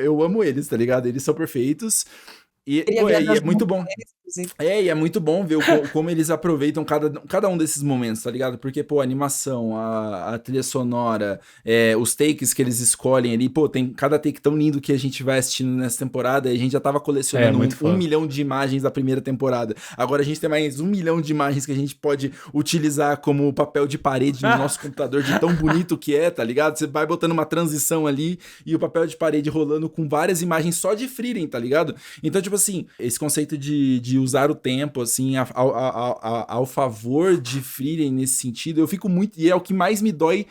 eu amo eles, tá ligado? Eles são perfeitos. E é muito bom. E é muito bom ver como eles aproveitam cada um desses momentos, tá ligado? Porque, pô, a animação, a trilha sonora, os takes que eles escolhem ali, pô, tem cada take tão lindo que a gente vai assistindo nessa temporada, e a gente já tava colecionando 1 milhão de imagens da primeira temporada. Agora a gente tem mais 1 milhão de imagens que a gente pode utilizar como papel de parede no nosso computador, de tão bonito que é, tá ligado? Você vai botando uma transição ali, e o papel de parede rolando com várias imagens só de Frieren, tá ligado? Então, tipo assim, esse conceito de usar o tempo, assim, ao favor de Frieren nesse sentido, eu fico muito... E é o que mais me dói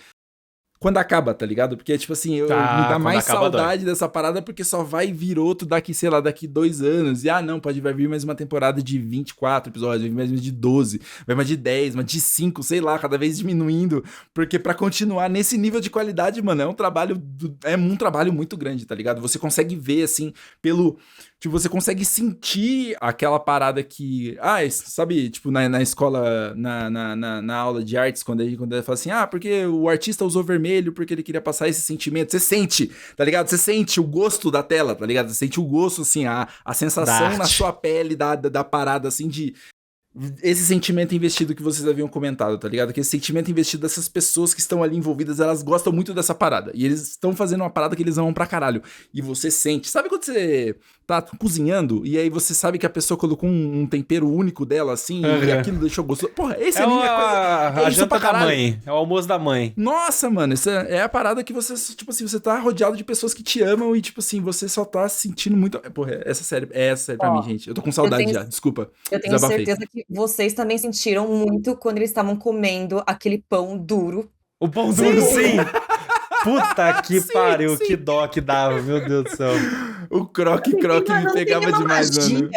quando acaba, tá ligado? Porque, tipo assim, me dá mais saudade dessa parada, porque só vai vir outro daqui, sei lá, daqui 2 anos. E, não, vai vir mais uma temporada de 24 episódios, vai vir mais de 12, vai mais de 10, mais de 5, sei lá, cada vez diminuindo. Porque pra continuar nesse nível de qualidade, mano, é um trabalho muito grande, tá ligado? Você consegue ver, assim, tipo, você consegue sentir aquela parada que... sabe, tipo, na escola, na aula de artes, quando ele fala assim, porque o artista usou vermelho, porque ele queria passar esse sentimento. Você sente, tá ligado? Você sente o gosto da tela, tá ligado? Você sente o gosto, assim, a sensação na sua pele da parada, assim, de... Esse sentimento investido que vocês haviam comentado, tá ligado? Que esse sentimento investido dessas pessoas que estão ali envolvidas, elas gostam muito dessa parada. E eles estão fazendo uma parada que eles amam pra caralho. E você sente. Sabe quando você tá cozinhando e aí você sabe que a pessoa colocou um tempero único dela, assim, e aquilo deixou gostoso? Porra, esse anime é coisa... a janta da mãe. É o almoço da mãe. Nossa, mano, essa é a parada que você, tipo assim, você tá rodeado de pessoas que te amam e, tipo assim, você só tá sentindo muito... Porra, essa série pra mim, gente. Eu tô com saudade já, desculpa. Eu tenho certeza que vocês também sentiram muito quando eles estavam comendo aquele pão duro. O pão duro, sim! Puta que pariu, que dó que dava, meu Deus do céu. O croque me pegava demais, mano.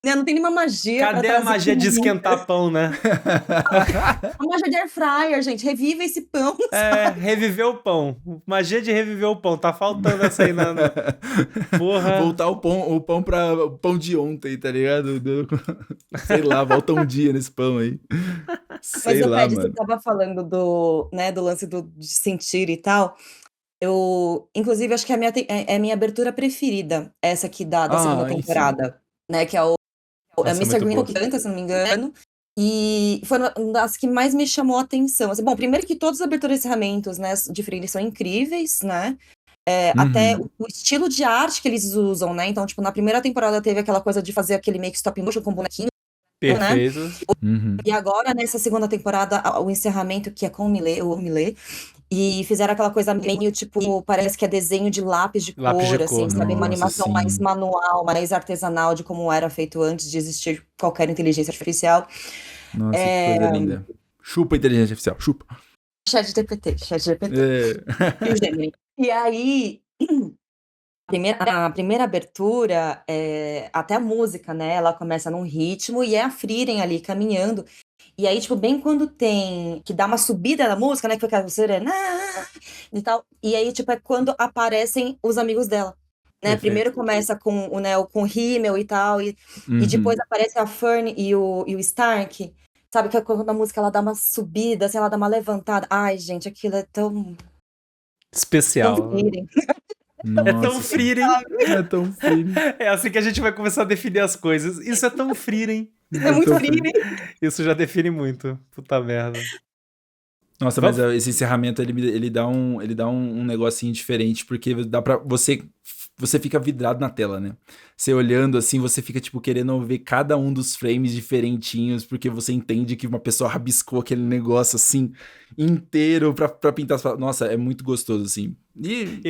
Não tem nenhuma magia. Cadê a magia de esquentar pão, né? A magia de air fryer, gente. Revive esse pão. Reviver o pão. Magia de reviver o pão. Tá faltando essa aí, Porra. Voltar o pão pra o pão de ontem, tá ligado? Sei lá, volta um dia nesse pão aí. Sei lá, Ped, mano. você tava falando do lance de sentir e tal. Inclusive, acho que é a minha abertura preferida, essa aqui da segunda temporada, né? Que é o Mr. Green que canta, se não me engano. E foi uma das que mais me chamou a atenção. Assim, bom, primeiro que todas as aberturas e encerramentos, né, de Frieren são incríveis, né? Até o estilo de arte que eles usam, né? Então, tipo, na primeira temporada teve aquela coisa de fazer aquele make stop motion com bonequinho. Perfeito. Né? E agora, nessa segunda temporada, o encerramento, que é com o Millet, e fizeram aquela coisa meio, tipo, parece que é desenho de lápis de cor, assim, sabe? Uma animação mais manual, mais artesanal de como era feito antes de existir qualquer inteligência artificial. Nossa, que coisa linda. Chupa a inteligência artificial, chupa. ChatGPT. E o Gemini. E aí... A primeira abertura, até a música, né? Ela começa num ritmo e é a Frieren ali caminhando. E aí, tipo, bem quando tem... Que dá uma subida na música, né? Que fica serena e tal. E aí, tipo, é quando aparecem os amigos dela. Né? Primeiro começa com o Himmel e tal. E depois aparece a Fern e o Stark. Sabe? Que quando a música ela dá uma subida, assim, ela dá uma levantada. Ai, gente, aquilo é tão... especial. Tão Frieren. Nossa, é tão Frieren. É tão Frieren. É assim que a gente vai começar a definir as coisas. Isso é tão Frieren. É muito Frieren. Isso já define muito. Puta merda. Nossa, mas esse encerramento, ele dá um negocinho diferente, porque dá pra... Você fica vidrado na tela, né? Você olhando assim, você fica, tipo, querendo ver cada um dos frames diferentinhos, porque você entende que uma pessoa rabiscou aquele negócio, assim, inteiro pra pintar as... Nossa, é muito gostoso, assim. E...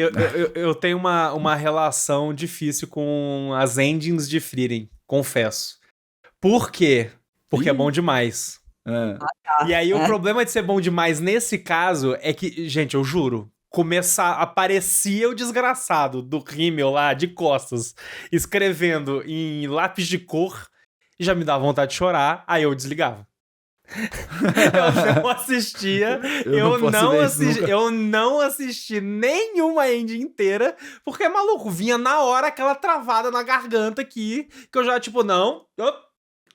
Eu tenho uma relação difícil com as endings de Frieren, confesso. Por quê? Porque é bom demais. E aí o problema de ser bom demais nesse caso é que, gente, eu juro, aparecia o desgraçado do Himmel lá, de costas, escrevendo em lápis de cor, e já me dava vontade de chorar, aí eu desligava. Eu não assistia, eu não assisti nenhuma ending inteira, porque, maluco, vinha na hora aquela travada na garganta aqui, que eu já, tipo,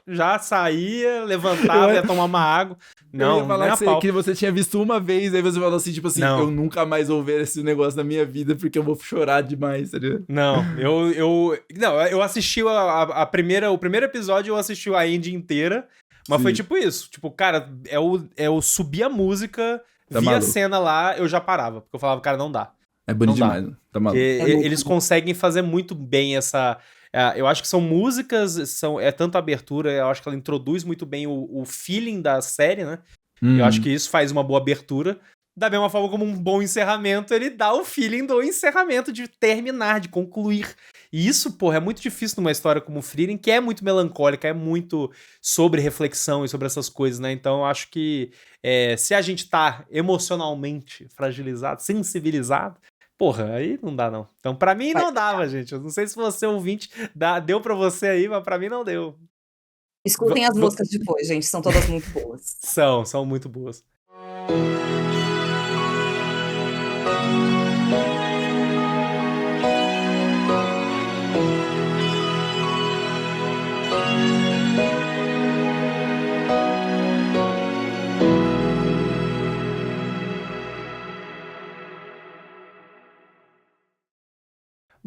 já saía, levantava, ia tomar uma água. Não, eu ia falar que você tinha visto uma vez, aí você falou assim, tipo assim, eu nunca mais vou ver esse negócio na minha vida, porque eu vou chorar demais, tá ligado? Não, eu assisti o primeiro episódio, eu assisti a ending inteira, mas foi tipo isso, tipo, cara, eu subi a música, via a cena lá, eu já parava, porque eu falava, cara, não dá. É bonito demais, tá maluco. Eles conseguem fazer muito bem essa... eu acho que são músicas, é tanta abertura, eu acho que ela introduz muito bem o feeling da série, né? Eu acho que isso faz uma boa abertura. da mesma forma como um bom encerramento, ele dá o feeling do encerramento, de terminar, de concluir. E isso, porra, é muito difícil numa história como Frieren, que é muito melancólica, é muito sobre reflexão e sobre essas coisas, né? Então eu acho que se a gente tá emocionalmente fragilizado, sensibilizado, porra, aí não dá não. Então pra mim não dava, gente. Eu não sei se você ouvinte deu pra você aí, mas pra mim não deu. Escutem as músicas depois, gente, são todas muito boas. São muito boas.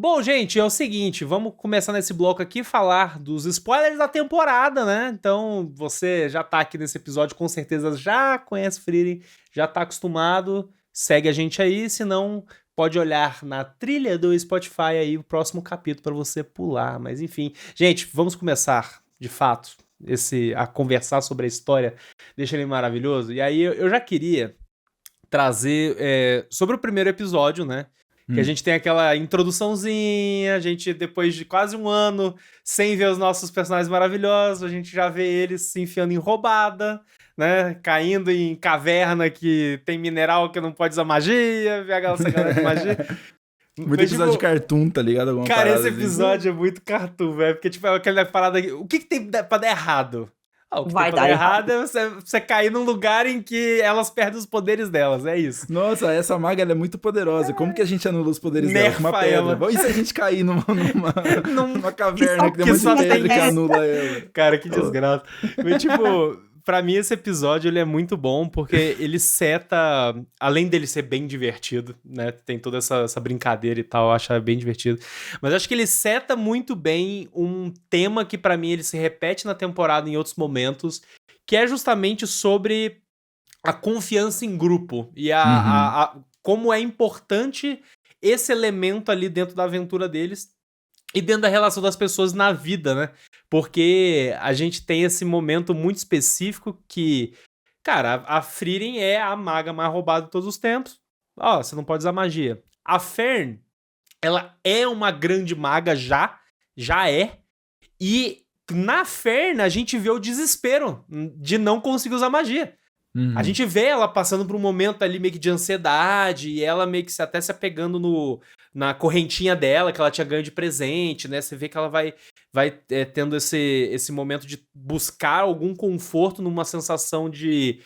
Bom, gente, é o seguinte, vamos começar nesse bloco aqui falar dos spoilers da temporada, né? Então, você já tá aqui nesse episódio, com certeza já conhece Frieren, já tá acostumado, segue a gente aí, se não, pode olhar na trilha do Spotify aí o próximo capítulo para você pular, mas enfim. Gente, vamos começar, de fato, a conversar sobre a história, deixa ele maravilhoso, e aí eu já queria trazer sobre o primeiro episódio, né? Que a gente tem aquela introduçãozinha, a gente, depois de quase um ano sem ver os nossos personagens maravilhosos, a gente já vê eles se enfiando em roubada, né? Caindo em caverna que tem mineral que não pode usar magia, vê essa galera de magia. Muito episódio de cartoon, tá ligado? Alguma cara, esse assim. episódio é muito cartoon, velho. Porque, tipo, é aquela parada... O que tem pra dar errado? O que Vai tem pra dar dar errado é você cair num lugar em que elas perdem os poderes delas, é isso. Nossa, essa maga ela é muito poderosa. Como que a gente anula os poderes dela? Com uma pedra. Ela. E se a gente cair numa caverna que tem uma só pedra que anula ela? Cara, que desgraça. Mas, tipo... Pra mim, esse episódio ele é muito bom porque ele seta, além dele ser bem divertido, né? Tem toda essa brincadeira e tal, eu acho bem divertido. Mas acho que ele seta muito bem um tema que pra mim ele se repete na temporada em outros momentos, que é justamente sobre a confiança em grupo e como é importante esse elemento ali dentro da aventura deles e dentro da relação das pessoas na vida, né? Porque a gente tem esse momento muito específico que, cara, a Frieren é a maga mais roubada de todos os tempos. Ó, você não pode usar magia. A Fern, ela é uma grande maga já é. E na Fern a gente vê o desespero de não conseguir usar magia. A gente vê ela passando por um momento ali meio que de ansiedade e ela meio que até se apegando na correntinha dela que ela tinha ganho de presente, né? Você vê que ela vai tendo esse momento de buscar algum conforto numa sensação de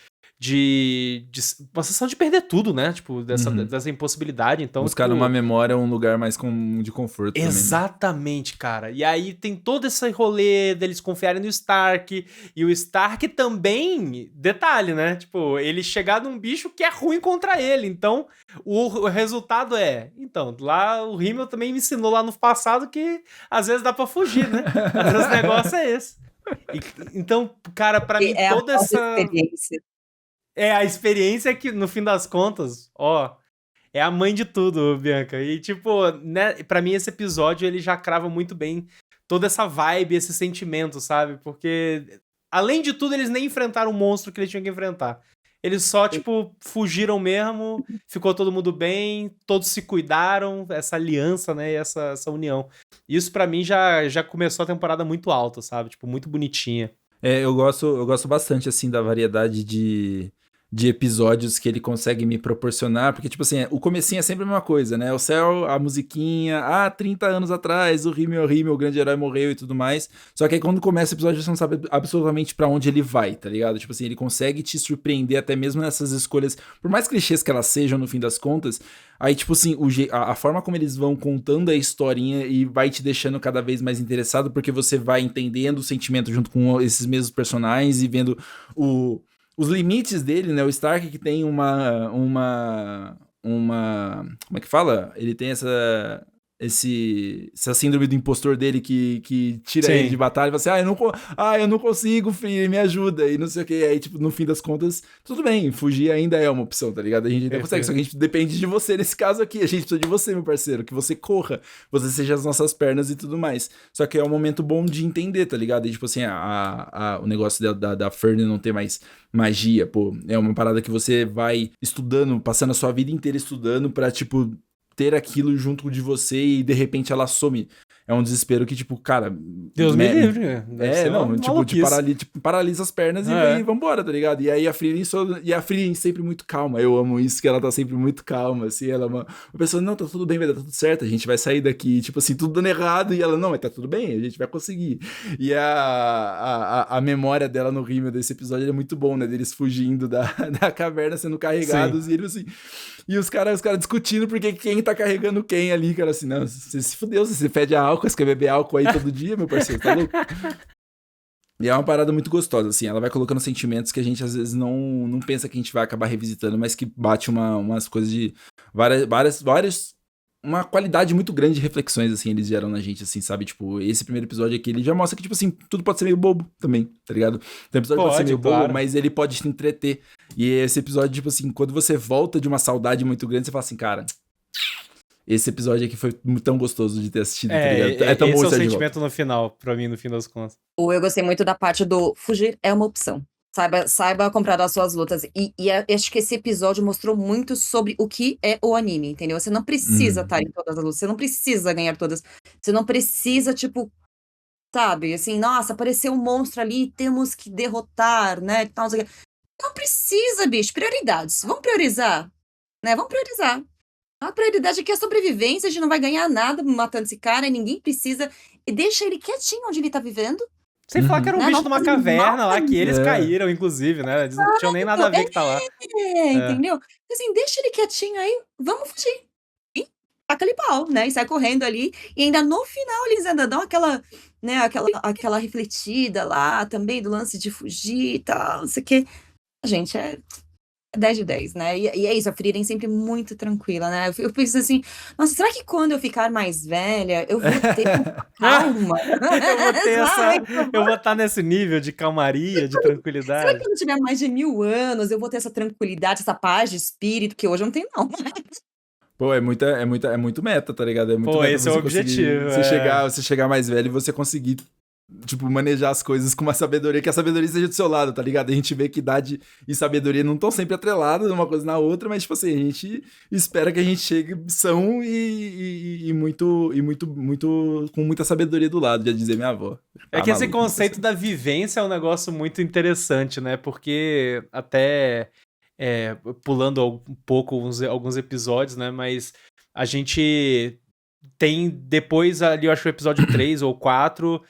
uma sensação de perder tudo, né? Tipo, dessa impossibilidade. Então, buscar numa memória um lugar mais de conforto. Exatamente, também, né? cara. E aí tem todo esse rolê deles confiarem no Stark. E o Stark também, detalhe, né? Tipo, ele chegar num bicho que é ruim contra ele. Então, o resultado então, lá o Himmel também me ensinou lá no passado que às vezes dá pra fugir, né? Às vezes o negócio é esse. Então, cara, pra mim toda essa... experiência. A experiência que, no fim das contas, é a mãe de tudo, Bianca. E, tipo, né, pra mim esse episódio, ele já crava muito bem toda essa vibe, esse sentimento, sabe? Porque, além de tudo, eles nem enfrentaram o monstro que eles tinham que enfrentar. Eles só, tipo, fugiram mesmo, ficou todo mundo bem, todos se cuidaram, essa aliança, né, e essa união. Isso, pra mim, já começou a temporada muito alta, sabe? Tipo, muito bonitinha. Eu gosto bastante, assim, da variedade de episódios que ele consegue me proporcionar, porque, tipo assim, o comecinho é sempre a mesma coisa, né? O céu, a musiquinha, 30 anos atrás, o Himmel, o grande herói morreu e tudo mais. Só que aí quando começa o episódio, você não sabe absolutamente pra onde ele vai, tá ligado? Tipo assim, ele consegue te surpreender até mesmo nessas escolhas, por mais clichês que elas sejam, no fim das contas. Aí, tipo assim, a forma como eles vão contando a historinha e vai te deixando cada vez mais interessado, porque você vai entendendo o sentimento junto com esses mesmos personagens e vendo os limites dele, né? O Stark que tem uma... Como é que fala? Ele tem essa síndrome do impostor dele que tira ele de batalha e fala assim, eu não consigo, Frieren, me ajuda, e não sei o que, aí, tipo, no fim das contas, tudo bem, fugir ainda é uma opção, tá ligado? A gente ainda consegue, só que a gente depende de você nesse caso aqui, a gente precisa de você, meu parceiro, que você corra, você seja as nossas pernas e tudo mais, só que é um momento bom de entender, tá ligado? E, tipo assim, o negócio da Fern não ter mais magia, pô, é uma parada que você vai estudando, passando a sua vida inteira estudando pra, tipo, ter aquilo junto de você e de repente ela some. É um desespero que, tipo, cara... Deus me livre. Tipo, paralisa as pernas e vambora, tá ligado? E aí a Frieren sempre muito calma. Eu amo isso, que ela tá sempre muito calma, assim. Ela é uma pessoa, não, tá tudo bem, vai dar tudo certo, a gente vai sair daqui, tipo assim, tudo dando errado. E ela, não, mas tá tudo bem, a gente vai conseguir. E a memória dela no rímel desse episódio é muito bom, né? Deles fugindo da caverna, sendo carregados. Sim. E ele, assim... E os caras discutindo porque quem tá carregando quem ali, cara, assim, não, você se fudeu, você fede a álcool, você quer beber álcool aí todo dia, meu parceiro, tá louco? E é uma parada muito gostosa, assim, ela vai colocando sentimentos que a gente às vezes não pensa que a gente vai acabar revisitando, mas que bate umas coisas de várias uma qualidade muito grande de reflexões, assim, eles geram na gente, assim, sabe? Tipo, esse primeiro episódio aqui, ele já mostra que, tipo assim, tudo pode ser meio bobo também, tá ligado? Então, o episódio pode ser meio bobo, mas ele pode te entreter. E esse episódio, tipo assim, quando você volta de uma saudade muito grande, você fala assim, cara, esse episódio aqui foi tão gostoso de ter assistido, tá ligado? É tão bom esse é o sentimento no final, pra mim, no fim das contas. Eu gostei muito da parte do fugir é uma opção. Saiba comprar as suas lutas. E acho que esse episódio mostrou muito sobre o que é o anime, entendeu? Você não precisa estar em todas as lutas, você não precisa ganhar todas. Você não precisa, tipo, sabe, assim, nossa, apareceu um monstro ali, temos que derrotar, né? Não precisa, bicho. Prioridades. Vamos priorizar, né? Vamos priorizar. A prioridade aqui é a sobrevivência, a gente não vai ganhar nada matando esse cara, e ninguém precisa. E deixa ele quietinho onde ele tá vivendo. Sem falar que era um bicho de uma caverna lá, que eles caíram, inclusive, né? Eles não tinham nem nada a ver que tá lá. Entendeu? Assim, deixa ele quietinho aí, vamos fugir. E taca-lhe pau, né? E sai correndo ali. E ainda no final eles ainda dão aquela, né, aquela refletida lá também do lance de fugir e tal, não sei o quê. Gente, é 10 de 10, né? E é isso, a Frieren sempre muito tranquila, né? Eu penso assim, nossa, será que quando eu ficar mais velha, eu vou ter calma? Eu vou estar nesse nível de calmaria, de tranquilidade. Será que quando eu tiver mais de 1000 anos, eu vou ter essa tranquilidade, essa paz de espírito, que hoje eu não tenho, não. Pô, é muito meta, tá ligado? É muito meta esse é o objetivo. Você chegar mais velho e você conseguir, tipo, manejar as coisas com uma sabedoria, que a sabedoria seja do seu lado, tá ligado? A gente vê que idade e sabedoria não estão sempre atreladas uma coisa na outra, mas, tipo assim, a gente espera que a gente chegue são e muito, com muita sabedoria do lado, já dizer minha avó. É que esse conceito da vivência é um negócio muito interessante, né? Porque até pulando um pouco alguns episódios, né? Mas a gente tem depois ali, eu acho, o episódio 3 ou 4...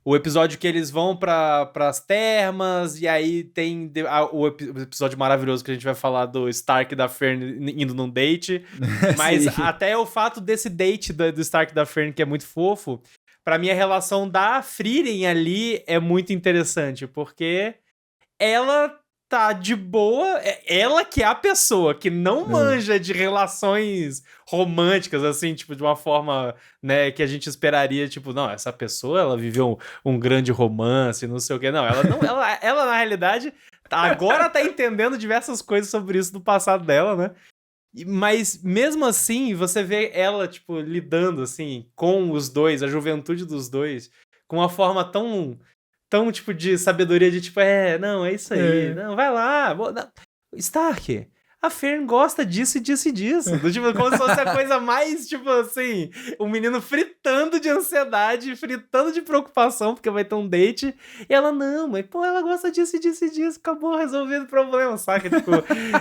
O episódio que eles vão para as termas, e aí tem o episódio maravilhoso que a gente vai falar do Stark e da Fern indo num date. Mas até o fato desse date do Stark e da Fern, que é muito fofo, pra mim a relação da Frieren ali é muito interessante, porque ela tá de boa, ela que é a pessoa que não manja de relações românticas, assim, tipo, de uma forma, né, que a gente esperaria, tipo, não, essa pessoa, ela viveu um grande romance, não sei o quê, não, ela na realidade, agora tá entendendo diversas coisas sobre isso do passado dela, né, mas mesmo assim, você vê ela, tipo, lidando, assim, com os dois, a juventude dos dois, com uma forma tão, tipo, de sabedoria de, tipo, não, é isso aí, não, vai lá, Stark, a Fern gosta disso e disso e disso, tipo, como se fosse a coisa mais, tipo, assim, o menino fritando de ansiedade, fritando de preocupação, porque vai ter um date, e ela, não, mas, pô, ela gosta disso e disso e disso, acabou resolvendo o problema, saca, tipo,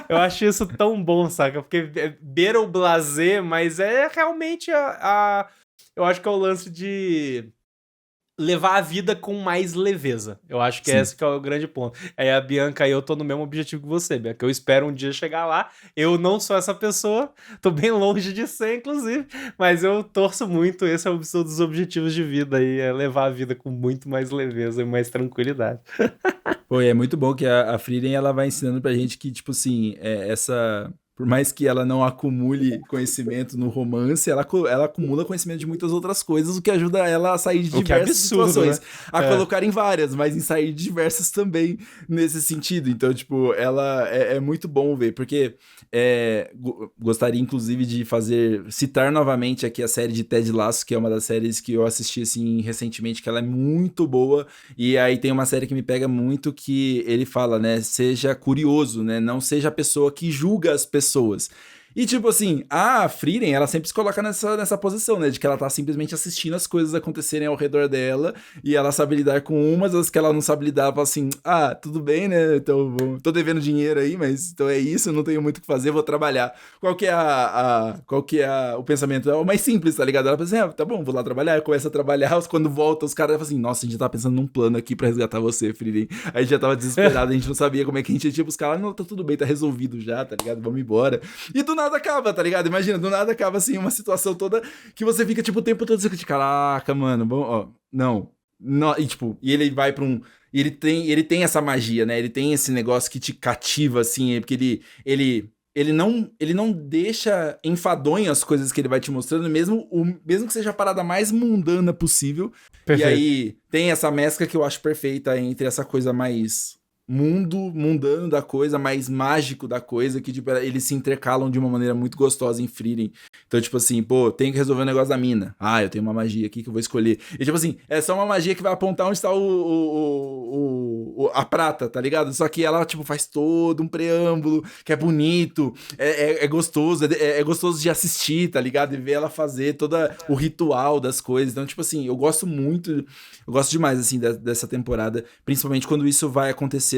eu acho isso tão bom, saca, porque beira o blasé, mas é realmente eu acho que é o lance de levar a vida com mais leveza. Eu acho que esse que é o grande ponto. Aí a Bianca e eu tô no mesmo objetivo que você, Bianca. Eu espero um dia chegar lá. Eu não sou essa pessoa. Tô bem longe de ser, inclusive. Mas eu torço muito. Esse é um dos objetivos de vida aí. É levar a vida com muito mais leveza e mais tranquilidade. Pô, é muito bom que a Frieren, ela vai ensinando pra gente que, tipo assim, essa Por mais que ela não acumule conhecimento no romance, ela acumula conhecimento de muitas outras coisas, o que ajuda ela a sair de diversas situações. Né? A colocar em várias, mas em sair de diversas também nesse sentido. Então, tipo, ela é muito bom ver, porque gostaria, inclusive, de citar novamente aqui a série de Ted Lasso, que é uma das séries que eu assisti, assim, recentemente, que ela é muito boa. E aí tem uma série que me pega muito, que ele fala, né, seja curioso, né, não seja a pessoa que julga as pessoas. E tipo assim, a Frieren, ela sempre se coloca nessa posição, né, de que ela tá simplesmente assistindo as coisas acontecerem ao redor dela, e ela sabe lidar com umas, as que ela não sabe lidar, ela fala assim, tudo bem, né, então tô devendo dinheiro aí, mas então é isso, não tenho muito o que fazer, vou trabalhar. Qual que é o pensamento? É o mais simples, tá ligado? Ela fala assim, tá bom, vou lá trabalhar, começa a trabalhar, quando volta, os caras falam assim, nossa, a gente já tá pensando num plano aqui pra resgatar você, Frieren. A gente já tava desesperado, a gente não sabia como é que a gente ia buscar lá, não, tá tudo bem, tá resolvido já, tá ligado? Vamos embora. E do nada acaba, tá ligado? Imagina, do nada acaba, assim, uma situação toda que você fica, tipo, o tempo todo assim, caraca, mano, bom, ó, não, e tipo, e ele vai pra um... Ele tem essa magia, né? Ele tem esse negócio que te cativa, assim, porque ele não deixa enfadonho as coisas que ele vai te mostrando, mesmo que seja a parada mais mundana possível. Perfeito. E aí tem essa mescla que eu acho perfeita entre essa coisa mais mundano da coisa, mais mágico da coisa, que tipo, eles se intercalam de uma maneira muito gostosa em Frieren. Então, tipo assim, pô, tem que resolver o negócio da mina. Eu tenho uma magia aqui que eu vou escolher. E tipo assim, é só uma magia que vai apontar onde está a prata, tá ligado? Só que ela, tipo, faz todo um preâmbulo, que é bonito, é gostoso, é gostoso de assistir, tá ligado? E ver ela fazer todo o ritual das coisas. Então, tipo assim, eu gosto demais, assim, dessa temporada, principalmente quando isso vai acontecendo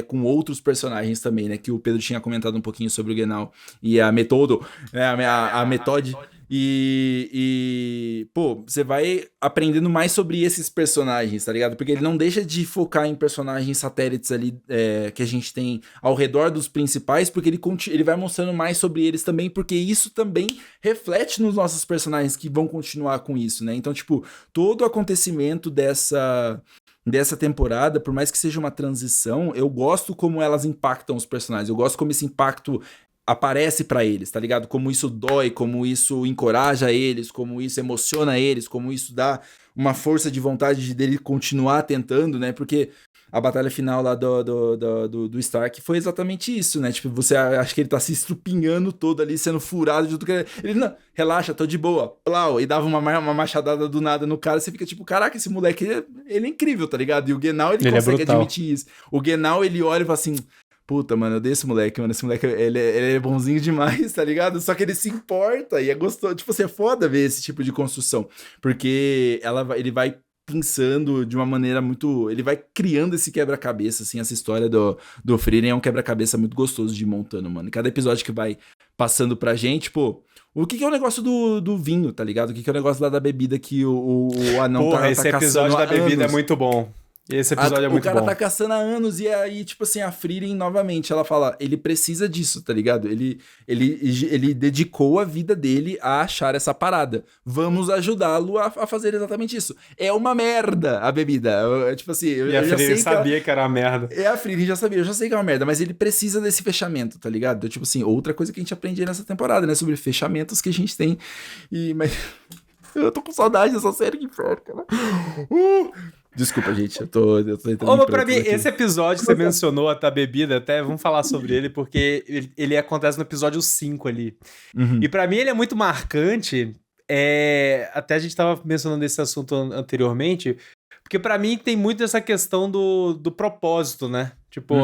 com outros personagens também, né? Que o Pedro tinha comentado um pouquinho sobre o Genau e a Metodo, né? A Methode. E, pô, você vai aprendendo mais sobre esses personagens, tá ligado? Porque ele não deixa de focar em personagens satélites ali que a gente tem ao redor dos principais, porque ele vai mostrando mais sobre eles também, porque isso também reflete nos nossos personagens que vão continuar com isso, né? Então, tipo, todo o acontecimento dessa temporada, por mais que seja uma transição, eu gosto como elas impactam os personagens, eu gosto como esse impacto aparece pra eles, tá ligado? Como isso dói, como isso encoraja eles, como isso emociona eles, como isso dá uma força de vontade dele continuar tentando, né? Porque a batalha final lá do Stark foi exatamente isso, né? Tipo, você acha que ele tá se estrupinhando todo ali, sendo furado de tudo que ele não, relaxa, tô de boa, plau, e dava uma machadada do nada no cara, você fica tipo, caraca, esse moleque, ele é incrível, tá ligado? E o Genau, ele consegue admitir isso. O Genau, ele olha e fala assim, puta, mano, eu dei esse moleque, ele é bonzinho demais, tá ligado? Só que ele se importa e é gostoso, tipo assim, é foda ver esse tipo de construção, porque ele vai pensando de uma maneira muito... Ele vai criando esse quebra-cabeça, assim, essa história do Frieren é um quebra-cabeça muito gostoso de ir montando, mano. E cada episódio que vai passando pra gente, pô... O que é o negócio do vinho, tá ligado? O que é o negócio lá da bebida que o anão tá esse episódio da bebida é muito bom. Esse episódio é muito bom. O cara tá caçando há anos e aí, tipo assim, a Frieren novamente, ela fala, ele precisa disso, tá ligado? Ele dedicou a vida dele a achar essa parada. Vamos ajudá-lo a fazer exatamente isso. É uma merda a bebida. Tipo assim, e a Frieren sabia que era uma merda. A Frieren já sabia, eu já sei que é uma merda, mas ele precisa desse fechamento, tá ligado? Então, tipo assim, outra coisa que a gente aprende aí nessa temporada, né? Sobre fechamentos que a gente tem. Mas eu tô com saudade dessa série, que inferno, cara. Desculpa, gente, eu tô tentando... Pra mim, aqui. Esse episódio que você mencionou, a bebida, até vamos falar sobre ele, porque ele acontece no episódio 5 ali. Uhum. E pra mim ele é muito marcante, até a gente tava mencionando esse assunto anteriormente, porque pra mim tem muito essa questão do propósito, né? Tipo,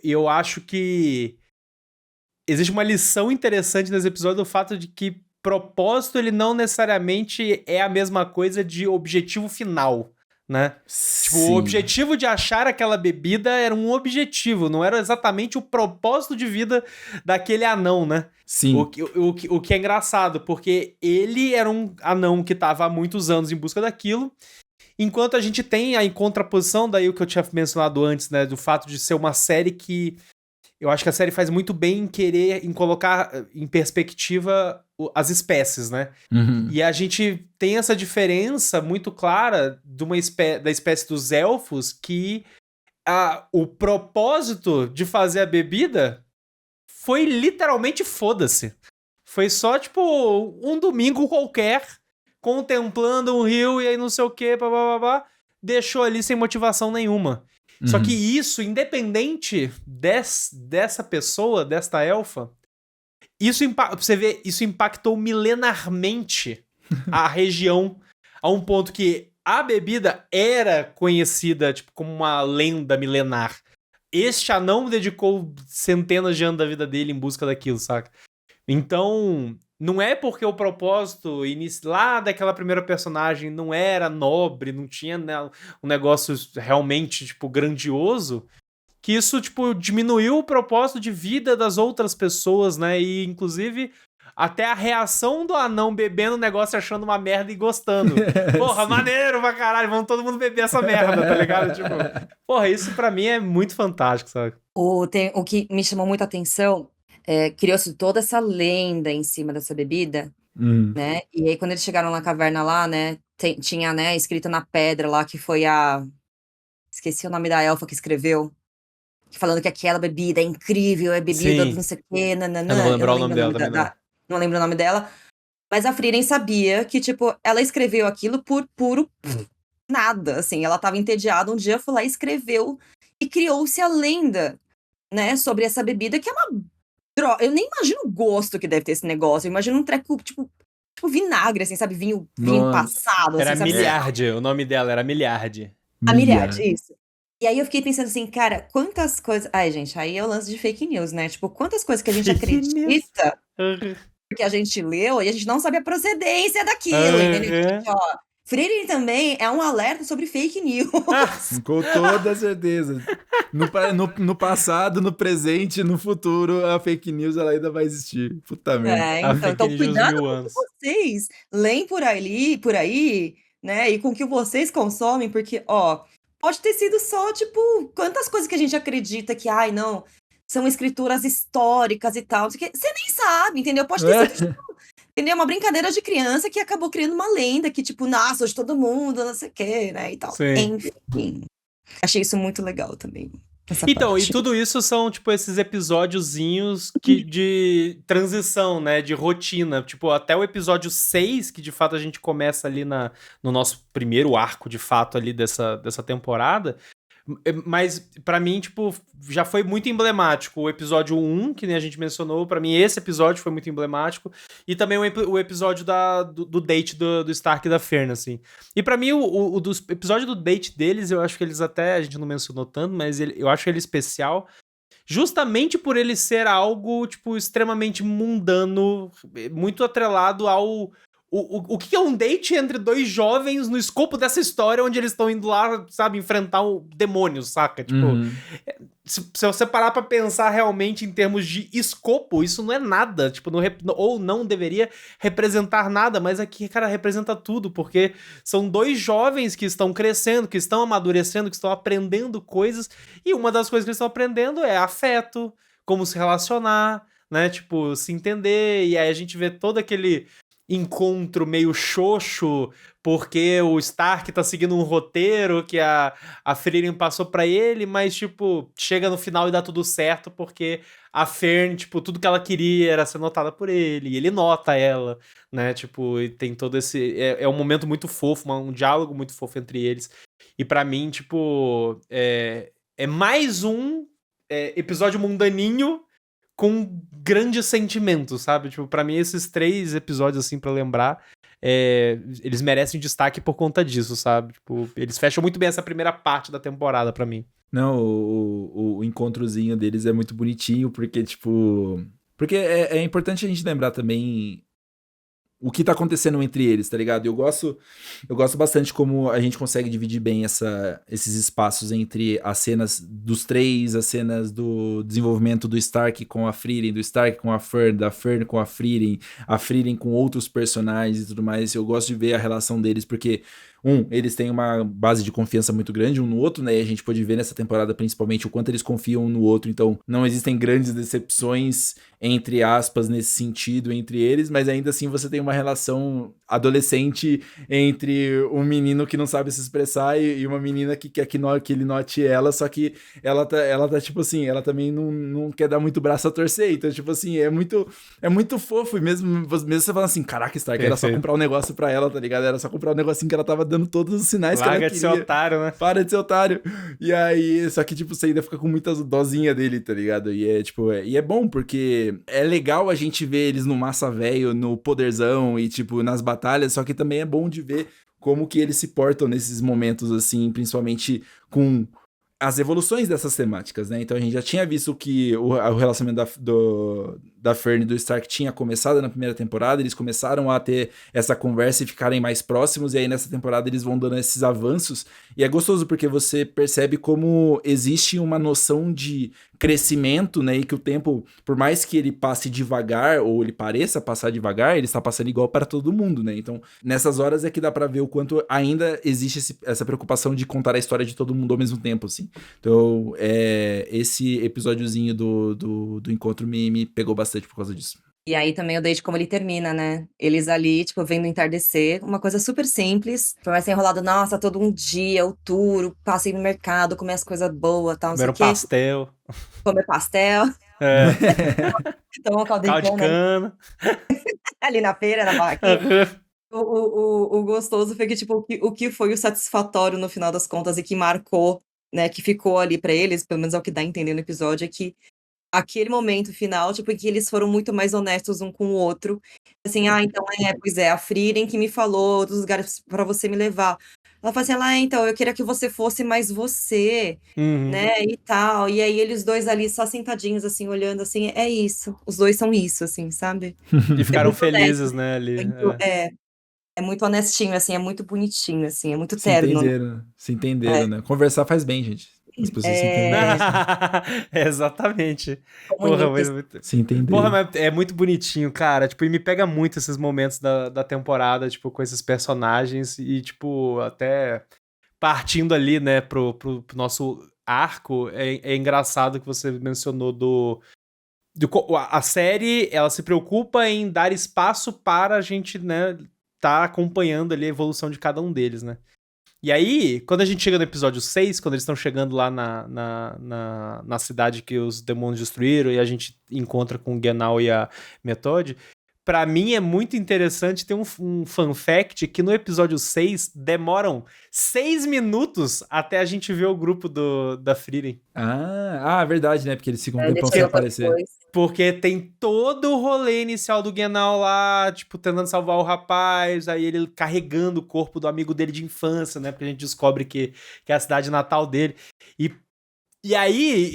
eu acho que existe uma lição interessante nesse episódio do fato de que propósito, ele não necessariamente é a mesma coisa de objetivo final, né? Tipo, o objetivo de achar aquela bebida era um objetivo, não era exatamente o propósito de vida daquele anão, né? Sim. O que é engraçado, porque ele era um anão que estava há muitos anos em busca daquilo, enquanto a gente tem a contraposição, daí o que eu tinha mencionado antes, né? Do fato de ser uma série que... Eu acho que a série faz muito bem em colocar em perspectiva as espécies, né? Uhum. E a gente tem essa diferença muito clara da espécie dos elfos, que o propósito de fazer a bebida foi literalmente foda-se. Foi só, tipo, um domingo qualquer, contemplando um rio e aí não sei o que, deixou ali sem motivação nenhuma. Só que isso, independente dessa pessoa, desta elfa, você vê, isso impactou milenarmente a região, a um ponto que a bebida era conhecida tipo, como uma lenda milenar. Este anão dedicou centenas de anos da vida dele em busca daquilo, saca? Então, não é porque o propósito lá daquela primeira personagem não era nobre, não tinha um negócio realmente, tipo, grandioso, que isso, tipo, diminuiu o propósito de vida das outras pessoas, né? E, inclusive, até a reação do anão bebendo o negócio, achando uma merda e gostando. Porra, maneiro pra caralho, vamos todo mundo beber essa merda, tá ligado? Tipo, porra, isso pra mim é muito fantástico, sabe? O que me chamou muita atenção, criou-se toda essa lenda em cima dessa bebida, né? E aí, quando eles chegaram na caverna lá, né, tinha, né, escrito na pedra lá que foi esqueci o nome da elfa que escreveu, falando que aquela bebida é incrível, é bebida Sim. não sei o quê, nananã. Eu não vou lembrar o nome dela também, não lembro o nome dela. Mas a Frieren sabia que, tipo, ela escreveu aquilo por puro nada, assim. Ela tava entediada, um dia foi lá e escreveu e criou-se a lenda, né, sobre essa bebida, que é uma droga. Eu nem imagino o gosto que deve ter esse negócio. Eu imagino um treco, tipo vinagre, assim, sabe? Vinho passado, era assim, sabe? Miliarde, o nome dela era Miliarde. A Miliarde, isso. E aí eu fiquei pensando assim, cara, quantas coisas... Ai, gente, aí é o lance de fake news, né? Tipo, quantas coisas que a gente acredita porque a gente leu e a gente não sabe a procedência daquilo, entendeu? Gente, ó, Frieren também é um alerta sobre fake news. Com toda certeza. No passado, no presente, no futuro, a fake news ela ainda vai existir. Puta merda. Então cuidado com o que vocês leem por aí, né? E com o que vocês consomem, porque, ó, pode ter sido só, tipo, quantas coisas que a gente acredita que, ai, não, são escrituras históricas e tal. Você nem sabe, entendeu? Pode ter sido, tipo, entendeu? Uma brincadeira de criança que acabou criando uma lenda que, tipo, nasce hoje todo mundo, não sei o quê, né? E tal. Sim. Enfim. Achei isso muito legal também. Então, parte. E tudo isso são, tipo, esses episódiozinhos de transição, né? De rotina. Tipo, até o episódio 6, que de fato a gente começa ali no nosso primeiro arco, de fato, ali dessa temporada. Mas, pra mim, tipo, já foi muito emblemático. O episódio 1, que nem a gente mencionou, pra mim esse episódio foi muito emblemático. E também o episódio do date do Stark e da Fern, assim. E pra mim, o episódio do date deles, eu acho que eles até, a gente não mencionou tanto, mas eu acho ele especial justamente por ele ser algo, tipo, extremamente mundano, muito atrelado ao... O que é um date entre dois jovens no escopo dessa história onde eles estão indo lá, sabe, enfrentar o demônio, saca? Tipo, se você parar pra pensar realmente em termos de escopo, isso não é nada, tipo, ou não deveria representar nada, mas aqui, cara, representa tudo, porque são dois jovens que estão crescendo, que estão amadurecendo, que estão aprendendo coisas, e uma das coisas que eles estão aprendendo é afeto, como se relacionar, né, tipo, se entender, e aí a gente vê todo aquele encontro meio xoxo, porque o Stark tá seguindo um roteiro que a Frieren passou pra ele, mas, tipo, chega no final e dá tudo certo, porque a Fern, tipo, tudo que ela queria era ser notada por ele, e ele nota ela, né, tipo, e tem todo esse... É um momento muito fofo, um diálogo muito fofo entre eles, e pra mim, tipo, é mais um episódio mundaninho com grandes sentimentos, sabe? Tipo, pra mim, esses 3 episódios, assim, pra lembrar, eles merecem destaque por conta disso, sabe? Tipo, eles fecham muito bem essa primeira parte da temporada pra mim. Não, o encontrozinho deles é muito bonitinho, porque, tipo... Porque é importante a gente lembrar também o que tá acontecendo entre eles, tá ligado? Eu gosto bastante como a gente consegue dividir bem esses espaços entre as cenas dos 3, as cenas do desenvolvimento do Stark com a Frieren, do Stark com a Fern, da Fern com a Frieren com outros personagens e tudo mais. Eu gosto de ver a relação deles, porque eles têm uma base de confiança muito grande um no outro, né? E a gente pode ver nessa temporada, principalmente, o quanto eles confiam um no outro. Então, não existem grandes decepções, entre aspas, nesse sentido, entre eles, mas ainda assim você tem uma relação adolescente entre um menino que não sabe se expressar e uma menina que quer que ele note ela, só que ela tá tipo assim, ela também não quer dar muito braço a torcer, então tipo assim, é muito fofo, e mesmo você falando assim, caraca, Stark, era só comprar um negócio pra ela, tá ligado? Era só comprar um negocinho que ela tava dando todos os sinais que ela queria. Larga de ser otário, né? Para de ser otário. E aí, só que tipo, você ainda fica com muita dosinha dele, tá ligado? E é tipo, e é bom porque é legal a gente ver eles no massa velho, no poderzão e tipo, nas batalhas, só que também é bom de ver como que eles se portam nesses momentos, assim, principalmente com as evoluções dessas temáticas, né? Então a gente já tinha visto que o relacionamento da Fern e do Stark tinha começado na primeira temporada, eles começaram a ter essa conversa e ficarem mais próximos, e aí nessa temporada eles vão dando esses avanços, e é gostoso porque você percebe como existe uma noção de crescimento, né, e que o tempo, por mais que ele passe devagar, ou ele pareça passar devagar, ele está passando igual para todo mundo, né? Então, nessas horas é que dá pra ver o quanto ainda existe essa preocupação de contar a história de todo mundo ao mesmo tempo, assim. Então, esse episódiozinho do encontro me pegou bastante por causa disso. E aí também eu dei de como ele termina, né? Eles ali, tipo, vendo o entardecer, uma coisa super simples. Por mais ter enrolado, nossa, todo um dia, o tour, passei no mercado, comer as coisas boas, tal, não sei o quê. Pastel. Comer pastel. É. Tomar um caldo de cana. Ali na feira, na barraquinha. O gostoso foi que, tipo, o que foi o satisfatório no final das contas e que marcou, né, que ficou ali pra eles, pelo menos é o que dá a entender no episódio, é que aquele momento final, tipo, em que eles foram muito mais honestos um com o outro. Assim, então pois é, a Frieren que me falou dos lugares pra você me levar. Ela falou assim, então, eu queria que você fosse mais você, né, e tal. E aí eles dois ali só sentadinhos, assim, olhando, assim, é isso. Os dois são isso, assim, sabe? E ficaram felizes, honesto, né, ali. É muito honestinho, assim, é muito bonitinho, assim, é muito terno. Se entenderam, né? Conversar faz bem, gente. As pessoas se entendem. Exatamente. Porra, se entender. Porra, mas é muito bonitinho, cara. Tipo, e me pega muito esses momentos da temporada, tipo, com esses personagens e, tipo, até partindo ali, né, pro nosso arco, é engraçado que você mencionou a série, ela se preocupa em dar espaço para a gente, né, tá acompanhando ali a evolução de cada um deles, né? E aí, quando a gente chega no episódio 6, quando eles estão chegando lá na cidade que os demônios destruíram e a gente encontra com o Genau e a Methode, pra mim é muito interessante ter um fun fact que no episódio 6 demoram 6 minutos até a gente ver o grupo da Frieren. Verdade, né? Porque eles ficam um tempão sem aparecer. Porque tem todo o rolê inicial do Genau lá, tipo, tentando salvar o rapaz, aí ele carregando o corpo do amigo dele de infância, né? Porque a gente descobre que é a cidade natal dele. E aí,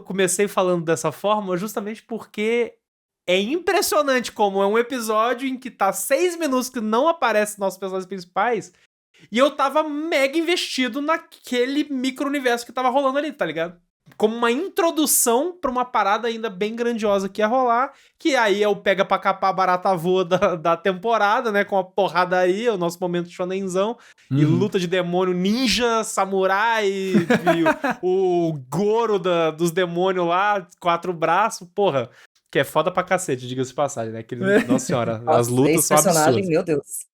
comecei falando dessa forma justamente porque é impressionante como é um episódio em que tá 6 minutos que não aparecem nossos personagens principais e eu tava mega investido naquele micro-universo que tava rolando ali, tá ligado? Como uma introdução pra uma parada ainda bem grandiosa que ia rolar, que aí é o pega pra capar barata voa da temporada, né, com a porradaria, o nosso momento shonenzão, e luta de demônio ninja, samurai, e o Goro dos demônios lá, 4 braços, porra, que é foda pra cacete, diga-se de passagem, né, nossa senhora, as lutas são absurdas. Meu Deus.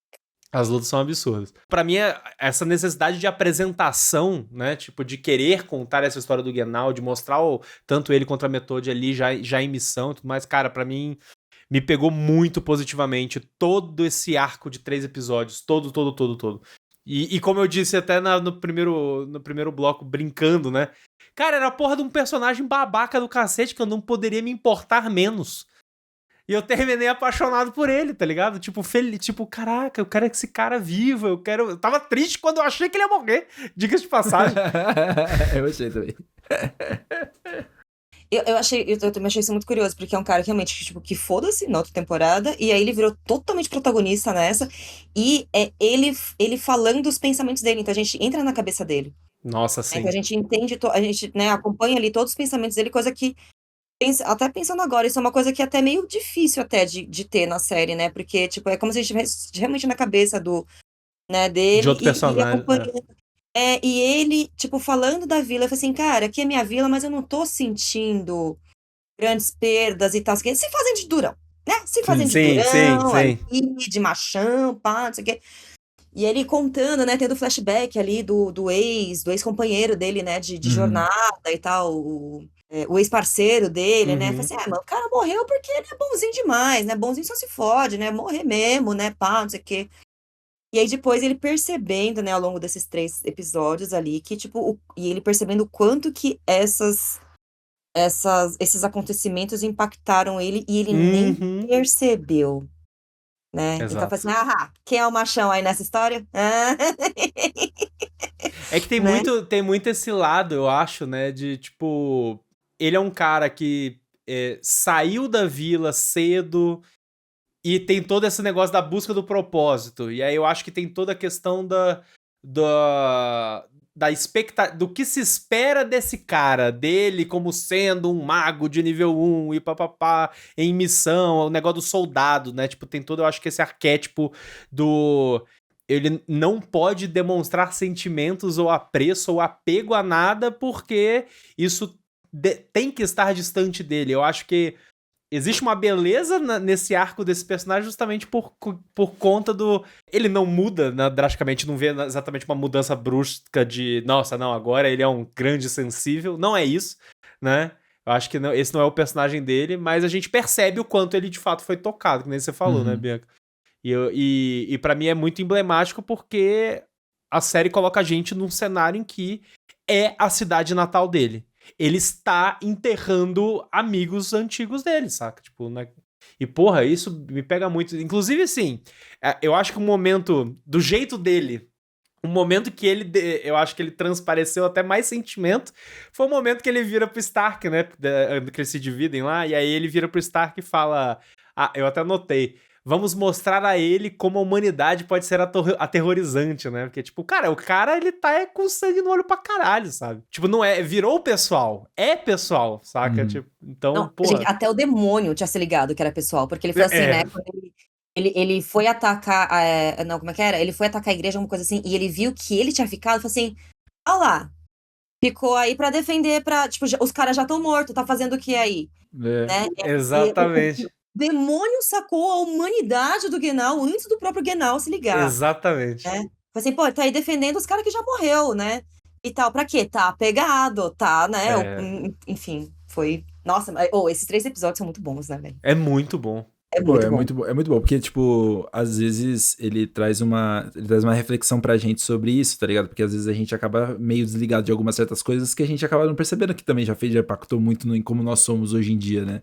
As lutas são absurdas. Pra mim, essa necessidade de apresentação, né? Tipo, de querer contar essa história do Genau, de mostrar tanto ele quanto a Methode ali já em missão e tudo mais, cara, pra mim, me pegou muito positivamente todo esse arco de 3 episódios. Todo. E como eu disse até no primeiro bloco, brincando, né? Cara, era a porra de um personagem babaca do cacete que eu não poderia me importar menos. E eu terminei apaixonado por ele, tá ligado? Tipo, feliz, tipo, caraca, eu quero esse cara vivo, eu tava triste quando eu achei que ele ia morrer, diga-se de passagem. Eu achei também. Eu também achei isso muito curioso, porque é um cara que realmente, tipo, que foda-se na outra temporada, e aí ele virou totalmente protagonista nessa, e é ele falando os pensamentos dele, então a gente entra na cabeça dele. Nossa, sim. A gente entende, a gente, né, acompanha ali todos os pensamentos dele, coisa que até pensando agora, isso é uma coisa que é até meio difícil até de ter na série, né? Porque, tipo, é como se a gente estivesse realmente na cabeça do né, dele. De outro personagem. E ele, tipo, falando da vila, eu falei assim, cara, aqui é minha vila, mas eu não tô sentindo grandes perdas e tal. Se fazem de durão, né? Se fazem de durão, ali, de machão, pá, não sei o quê. E ele contando, né, tendo flashback ali do ex-companheiro dele, né, de jornada e tal, o ex-parceiro dele, né, falei assim, mano, o cara morreu porque ele é bonzinho demais, né, bonzinho só se fode, né, morrer mesmo, né, pá, não sei o quê. E aí depois ele percebendo, né, ao longo desses 3 episódios ali, que, tipo, e ele percebendo o quanto que esses acontecimentos impactaram ele e ele nem percebeu. Né? Então, eu falei assim, quem é o machão aí nessa história? É que tem, né? tem muito esse lado, eu acho, né, de, tipo, ele é um cara que saiu da vila cedo e tem todo esse negócio da busca do propósito, e aí eu acho que tem toda a questão do que se espera desse cara, dele como sendo um mago de nível 1 e papapá, em missão, o negócio do soldado, né? Tipo, tem todo, eu acho que esse arquétipo do... Ele não pode demonstrar sentimentos ou apreço ou apego a nada porque isso tem que estar distante dele. Eu acho que existe uma beleza nesse arco desse personagem justamente por conta do... Ele não muda, né, drasticamente, não vê exatamente uma mudança brusca de... Nossa, não, agora ele é um grande sensível. Não é isso, né? Eu acho que esse não é o personagem dele, mas a gente percebe o quanto ele de fato foi tocado, que nem você falou, né, Bianca? E pra mim é muito emblemático porque a série coloca a gente num cenário em que é a cidade natal dele. Ele está enterrando amigos antigos dele, saca? Tipo, né? E, porra, isso me pega muito. Inclusive, assim, eu acho que o momento, do jeito dele, o momento que eu acho que ele transpareceu até mais sentimento, foi o momento que ele vira pro Stark, né? Que eles se dividem lá, e aí ele vira pro Stark e fala... eu até anotei. Vamos mostrar a ele como a humanidade pode ser aterrorizante, né? Porque, tipo, cara, o cara, ele tá com sangue no olho pra caralho, sabe? Tipo, não é... Virou pessoal. É pessoal, saca? Tipo, então, não, pô... Gente, até o demônio tinha se ligado que era pessoal. Porque ele foi assim, né? Quando ele foi atacar... não, como é que era? Ele foi atacar a igreja, alguma coisa assim. E ele viu que ele tinha ficado, falou assim... Olha lá. Ficou aí pra defender, tipo, os caras já estão mortos. Tá fazendo o que aí? Né? Exatamente. O demônio sacou a humanidade do Genau antes do próprio Genau se ligar. Exatamente. Né? Assim, pô, tá aí defendendo os caras que já morreu, né? E tal, pra quê? Tá apegado, tá, né? Enfim, foi... Nossa, esses 3 episódios são muito bons, né, velho? É muito bom. É muito bom, porque, tipo, às vezes ele traz uma reflexão pra gente sobre isso, tá ligado? Porque às vezes a gente acaba meio desligado de algumas certas coisas que a gente acaba não percebendo que também já impactou muito em como nós somos hoje em dia, né?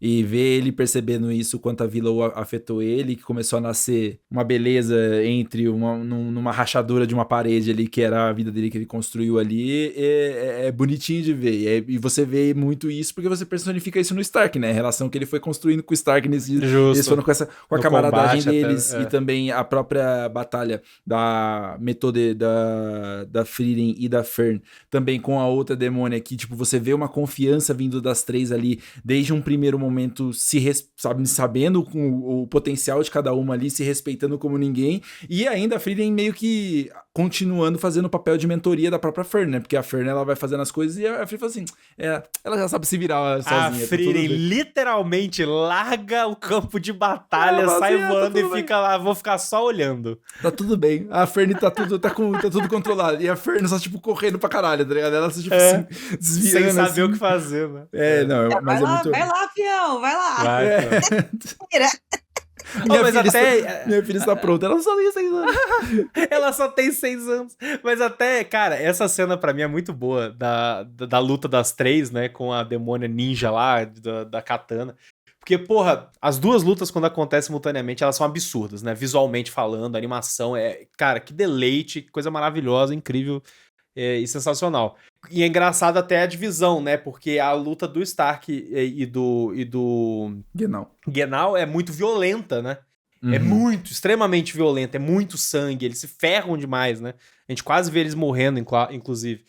E ver ele percebendo isso, quanto a vila afetou ele, que começou a nascer uma beleza entre numa rachadura de uma parede ali, que era a vida dele que ele construiu ali, é bonitinho de ver. E você vê muito isso porque você personifica isso no Stark, né? A relação que ele foi construindo com o Stark nesse dia. Eles foram com a camaradagem deles e também a própria batalha da Methode, da Frieren e da Fern, também com a outra demônia que, tipo, você vê uma confiança vindo das 3 ali, desde um primeiro momento sabendo com o potencial de cada uma ali, se respeitando como ninguém, e ainda a Frieren meio que continuando fazendo o papel de mentoria da própria Fern, né? Porque a Fern, ela vai fazendo as coisas e a Frieren fala assim, ela já sabe se virar sozinha. A Frieren literalmente larga o campo de batalha, sai voando e fica lá, vou ficar só olhando. Tá tudo bem. A Fern tá tudo controlado. E a Fern só, tipo, correndo pra caralho, tá ligado? Ela, tipo, assim, desviando. Sem saber assim. o que fazer, né? Mas vai lá, fião, vai lá. Minha filha está pronta, ela só tem 6 anos. Ela só tem 6 anos. Mas até, cara, essa cena pra mim é muito boa, da luta das 3, né, com a demônia ninja lá, da katana. Porque, porra, as duas lutas, quando acontecem simultaneamente, elas são absurdas, né? Visualmente falando, a animação cara, que deleite, que coisa maravilhosa, incrível e sensacional. E é engraçado até a divisão, né? Porque a luta do Stark e do Genau é muito violenta, né? É muito, extremamente violenta, é muito sangue, eles se ferram demais, né? A gente quase vê eles morrendo, inclusive.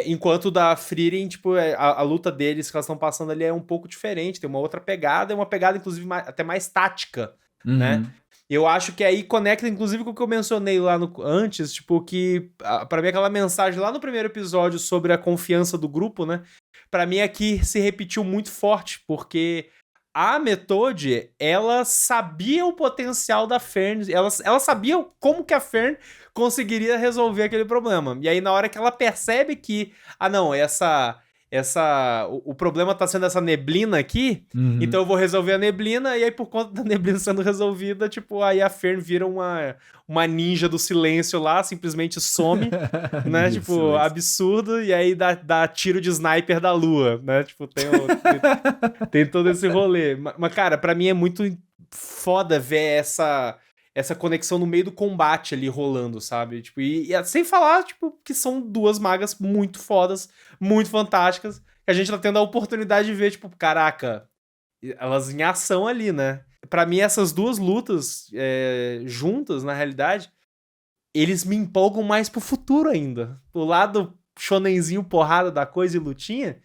Enquanto da Frieren, tipo, a luta deles que elas estão passando ali é um pouco diferente, tem uma outra pegada, é uma pegada, inclusive, até mais tática, né? Eu acho que aí conecta, inclusive, com o que eu mencionei lá antes, tipo, que pra mim aquela mensagem lá no primeiro episódio sobre a confiança do grupo, né? Pra mim aqui se repetiu muito forte, porque a Methode, ela sabia o potencial da Fern, ela sabia como que a Fern conseguiria resolver aquele problema. E aí na hora que ela percebe que, não, o problema tá sendo essa neblina aqui, então eu vou resolver a neblina, e aí por conta da neblina sendo resolvida, tipo, aí a Fern vira uma ninja do silêncio lá, simplesmente some, né, tipo, absurdo, e aí dá tiro de sniper da lua, né, tipo, tem todo esse rolê. Mas, cara, pra mim é muito foda ver essa conexão no meio do combate ali rolando, sabe? Tipo, e sem falar, tipo, que são duas magas muito fodas, muito fantásticas, que a gente tá tendo a oportunidade de ver, tipo, caraca, elas em ação ali, né? Pra mim, essas duas lutas juntas, na realidade, eles me empolgam mais pro futuro ainda. O lado shonenzinho, porrada da coisa e lutinha,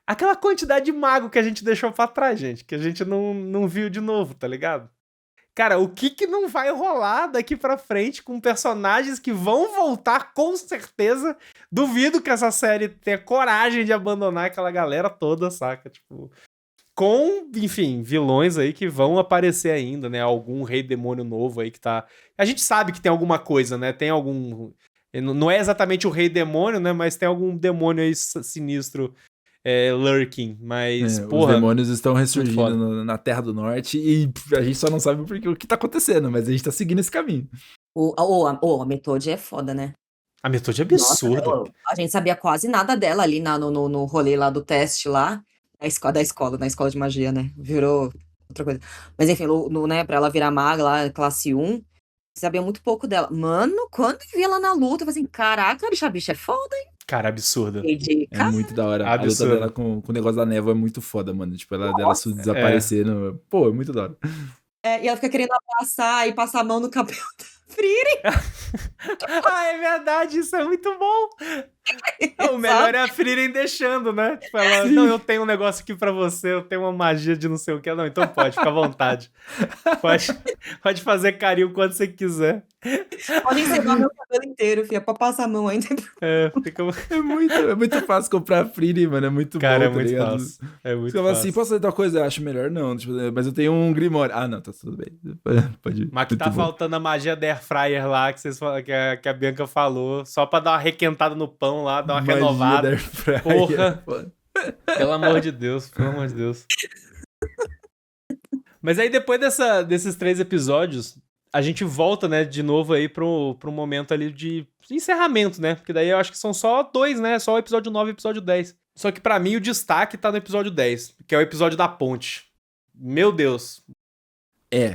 aquela quantidade de mago que a gente deixou pra trás, gente, que a gente não viu de novo, tá ligado? Cara, o que não vai rolar daqui pra frente com personagens que vão voltar com certeza? Duvido que essa série tenha coragem de abandonar aquela galera toda, saca? Tipo, com, enfim, vilões aí que vão aparecer ainda, né? Algum rei demônio novo aí que tá... A gente sabe que tem alguma coisa, né? Tem algum... Não é exatamente o rei demônio, né? Mas tem algum demônio aí sinistro lurking, mas, porra... Os demônios estão ressurgindo na Terra do Norte e a gente só não sabe o que tá acontecendo, mas a gente tá seguindo esse caminho. A Methode é foda, né? A Methode é absurda. Nossa, a gente sabia quase nada dela ali no rolê lá do teste lá, na escola de magia, né? Virou outra coisa. Mas enfim, né, pra ela virar maga lá, classe 1, sabia muito pouco dela. Mano, quando eu vi ela na luta, eu falei assim, caraca, a bicha é foda, hein? Cara, absurda. É muito da hora. Absurdo. A luta dela com o negócio da névoa é muito foda, mano. Tipo, dela desaparecendo. Pô, é muito da hora. E ela fica querendo abraçar e passar a mão no cabelo da Frieren. É verdade, isso é muito bom. O melhor é a Frieren deixando, né? Tipo, ela, não, eu tenho um negócio aqui pra você, eu tenho uma magia de não sei o que. Não, então pode, fica à vontade. Pode fazer carinho quando você quiser. Pode encerrar meu cabelo inteiro, filha, pra passar a mão ainda. É muito fácil comprar a Frieren, mano, é muito cara, bom, é muito fácil. É muito fácil. Assim, posso fazer tal coisa? Eu acho melhor não, tipo, mas eu tenho um Grimório. Não, tá tudo bem. Pode ir. Mas que tá faltando a magia da Air Fryer lá, que a Bianca falou, só pra dar uma requentada no pão lá, dar uma magia renovada. Da Air Fryer. Porra! Pelo amor de Deus, pelo amor de Deus. Mas aí depois desses 3 episódios, a gente volta, né, de novo aí pro momento ali de encerramento, né? Porque daí eu acho que são só 2, né? Só o episódio 9 e o episódio 10. Só que pra mim o destaque tá no episódio 10, que é o episódio da ponte. Meu Deus.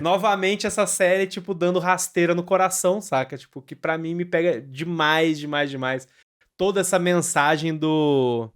Novamente essa série, tipo, dando rasteira no coração, saca? Tipo, que pra mim me pega demais, demais, demais. Toda essa mensagem o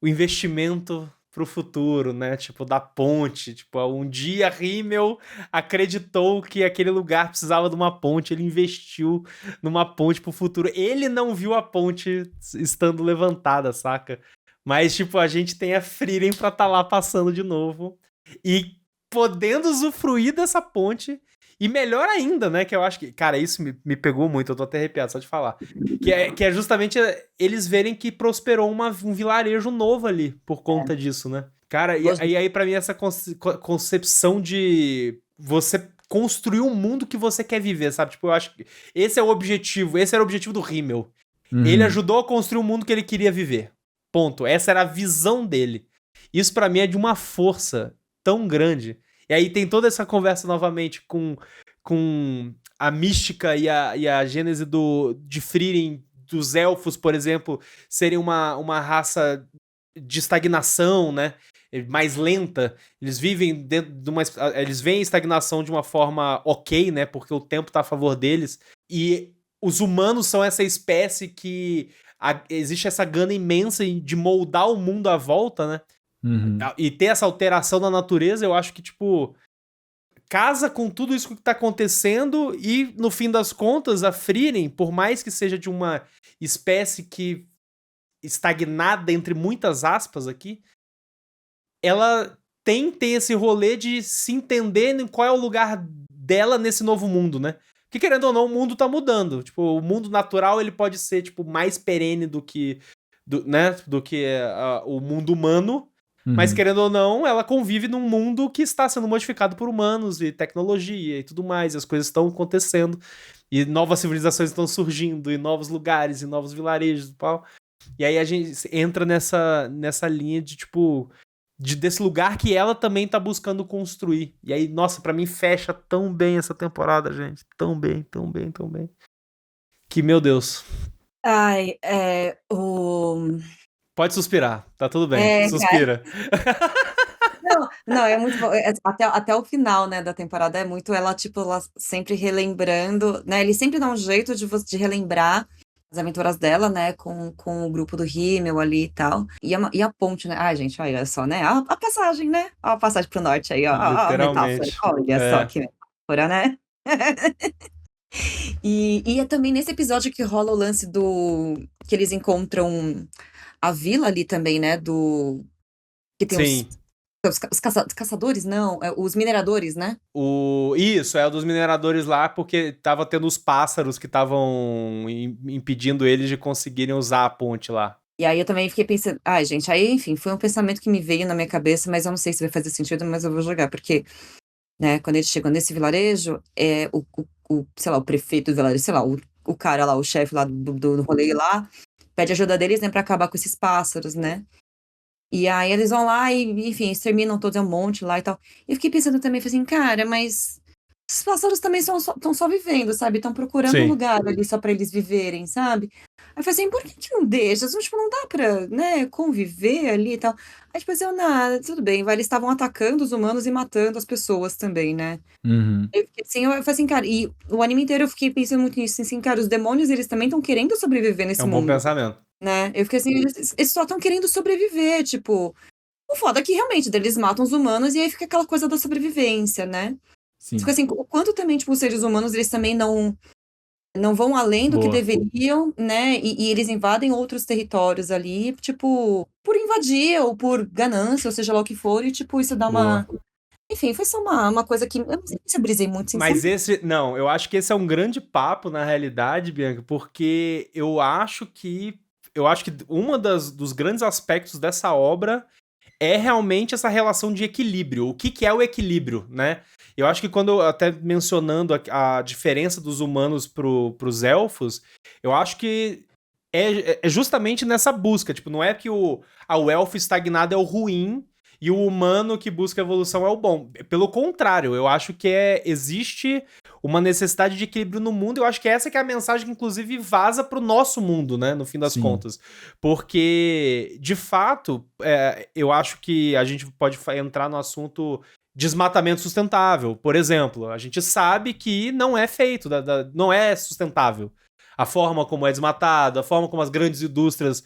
investimento pro futuro, né? Tipo, da ponte. Tipo, um dia Rimmel acreditou que aquele lugar precisava de uma ponte, ele investiu numa ponte pro futuro. Ele não viu a ponte estando levantada, saca? Mas, tipo, a gente tem a Frieren pra tá lá passando de novo e podendo usufruir dessa ponte. E melhor ainda, né, que eu acho que... Cara, isso me pegou muito, eu tô até arrepiado só de falar. Que é justamente eles verem que prosperou um vilarejo novo ali, por conta disso, né? Cara, e aí pra mim essa concepção de você construir um mundo que você quer viver, sabe? Tipo, eu acho que esse era o objetivo do Rimmel. Ele ajudou a construir o mundo que ele queria viver. Ponto. Essa era a visão dele. Isso pra mim é de uma força tão grande. E aí tem toda essa conversa novamente com a mística e a gênese de Frieren, dos elfos, por exemplo, serem uma raça de estagnação, né? Mais lenta. Eles vivem dentro de eles veem a estagnação de uma forma ok, né? Porque o tempo tá a favor deles. E os humanos são essa espécie que existe essa gana imensa de moldar o mundo à volta, né? E ter essa alteração na natureza, eu acho que, tipo, casa com tudo isso que tá acontecendo e, no fim das contas, a Frieren, por mais que seja de uma espécie que estagnada, entre muitas aspas aqui, ela tem esse rolê de se entender em qual é o lugar dela nesse novo mundo, né? Porque, querendo ou não, o mundo tá mudando. Tipo, o mundo natural, ele pode ser, tipo, mais perene do que o mundo humano. Mas, querendo ou não, ela convive num mundo que está sendo modificado por humanos e tecnologia e tudo mais. E as coisas estão acontecendo. E novas civilizações estão surgindo, e novos lugares, e novos vilarejos e tal. E aí a gente entra nessa linha de, tipo... desse lugar que ela também tá buscando construir. E aí, nossa, pra mim fecha tão bem essa temporada, gente. Tão bem, tão bem, tão bem. Que, meu Deus. Ai, Pode suspirar, tá tudo bem. Suspira. Não, é muito bom. Até o final, né, da temporada é muito ela, tipo, ela sempre relembrando, né? Ele sempre dá um jeito de relembrar as aventuras dela, né, com o grupo do Himmel ali e tal. E a ponte, né? Ai, gente, olha só, né? A passagem, né? A passagem pro norte aí, ó. A metáfora. Literalmente. Olha só que metáfora, né? E é também nesse episódio que rola o lance que eles encontram a vila ali também, né? Que tem Sim. Os caçadores, não, os mineradores, né? Isso, é o dos mineradores lá, porque tava tendo os pássaros que estavam impedindo eles de conseguirem usar a ponte lá. E aí eu também fiquei pensando, ai, gente, aí, enfim, foi um pensamento que me veio na minha cabeça, mas eu não sei se vai fazer sentido, mas eu vou jogar, porque, né, quando eles chegam nesse vilarejo, sei lá, o prefeito do vilarejo, sei lá, o cara lá, o chefe lá do rolê lá, pede ajuda deles, né, pra acabar com esses pássaros, né? E aí eles vão lá e, enfim, exterminam todos, é um monte lá e tal. E eu fiquei pensando também, falei assim, cara, mas os pássaros também estão só vivendo, sabe? Estão procurando um lugar ali só pra eles viverem, sabe? Aí eu falei assim, por que não deixa? Tipo, não dá pra, né, conviver ali e tal. Aí depois tudo bem, vai, eles estavam atacando os humanos e matando as pessoas também, né? Eu fiquei assim, eu falei assim, cara, e o anime inteiro eu fiquei pensando muito nisso, assim, cara, os demônios, eles também estão querendo sobreviver nesse mundo. É um bom pensamento. Né? Eu fiquei assim, eles só estão querendo sobreviver, tipo... O foda é que, realmente, eles matam os humanos e aí fica aquela coisa da sobrevivência, né? Sim. Fica assim, o quanto também, tipo, os seres humanos, eles também não vão além do que deveriam, né? E eles invadem outros territórios ali, tipo, por invadir ou por ganância, ou seja lá o que for, e, tipo, isso dá uma... Enfim, foi só uma coisa que... Eu não sei se eu brisei muito, sinceramente. Mas não, eu acho que esse é um grande papo, na realidade, Bianca, porque eu acho que dos grandes aspectos dessa obra é realmente essa relação de equilíbrio. O que é o equilíbrio, né? Eu acho que quando, até mencionando a diferença dos humanos pros elfos, eu acho que é justamente nessa busca. Tipo, não é que o elfo estagnado é o ruim e o humano que busca evolução é o bom. Pelo contrário, eu acho que existe uma necessidade de equilíbrio no mundo. Eu acho que essa que é a mensagem que, inclusive, vaza pro nosso mundo, né? No fim das contas. Porque, de fato, eu acho que a gente pode entrar no assunto desmatamento sustentável. Por exemplo, a gente sabe que não é feito, não é sustentável. A forma como é desmatado, a forma como as grandes indústrias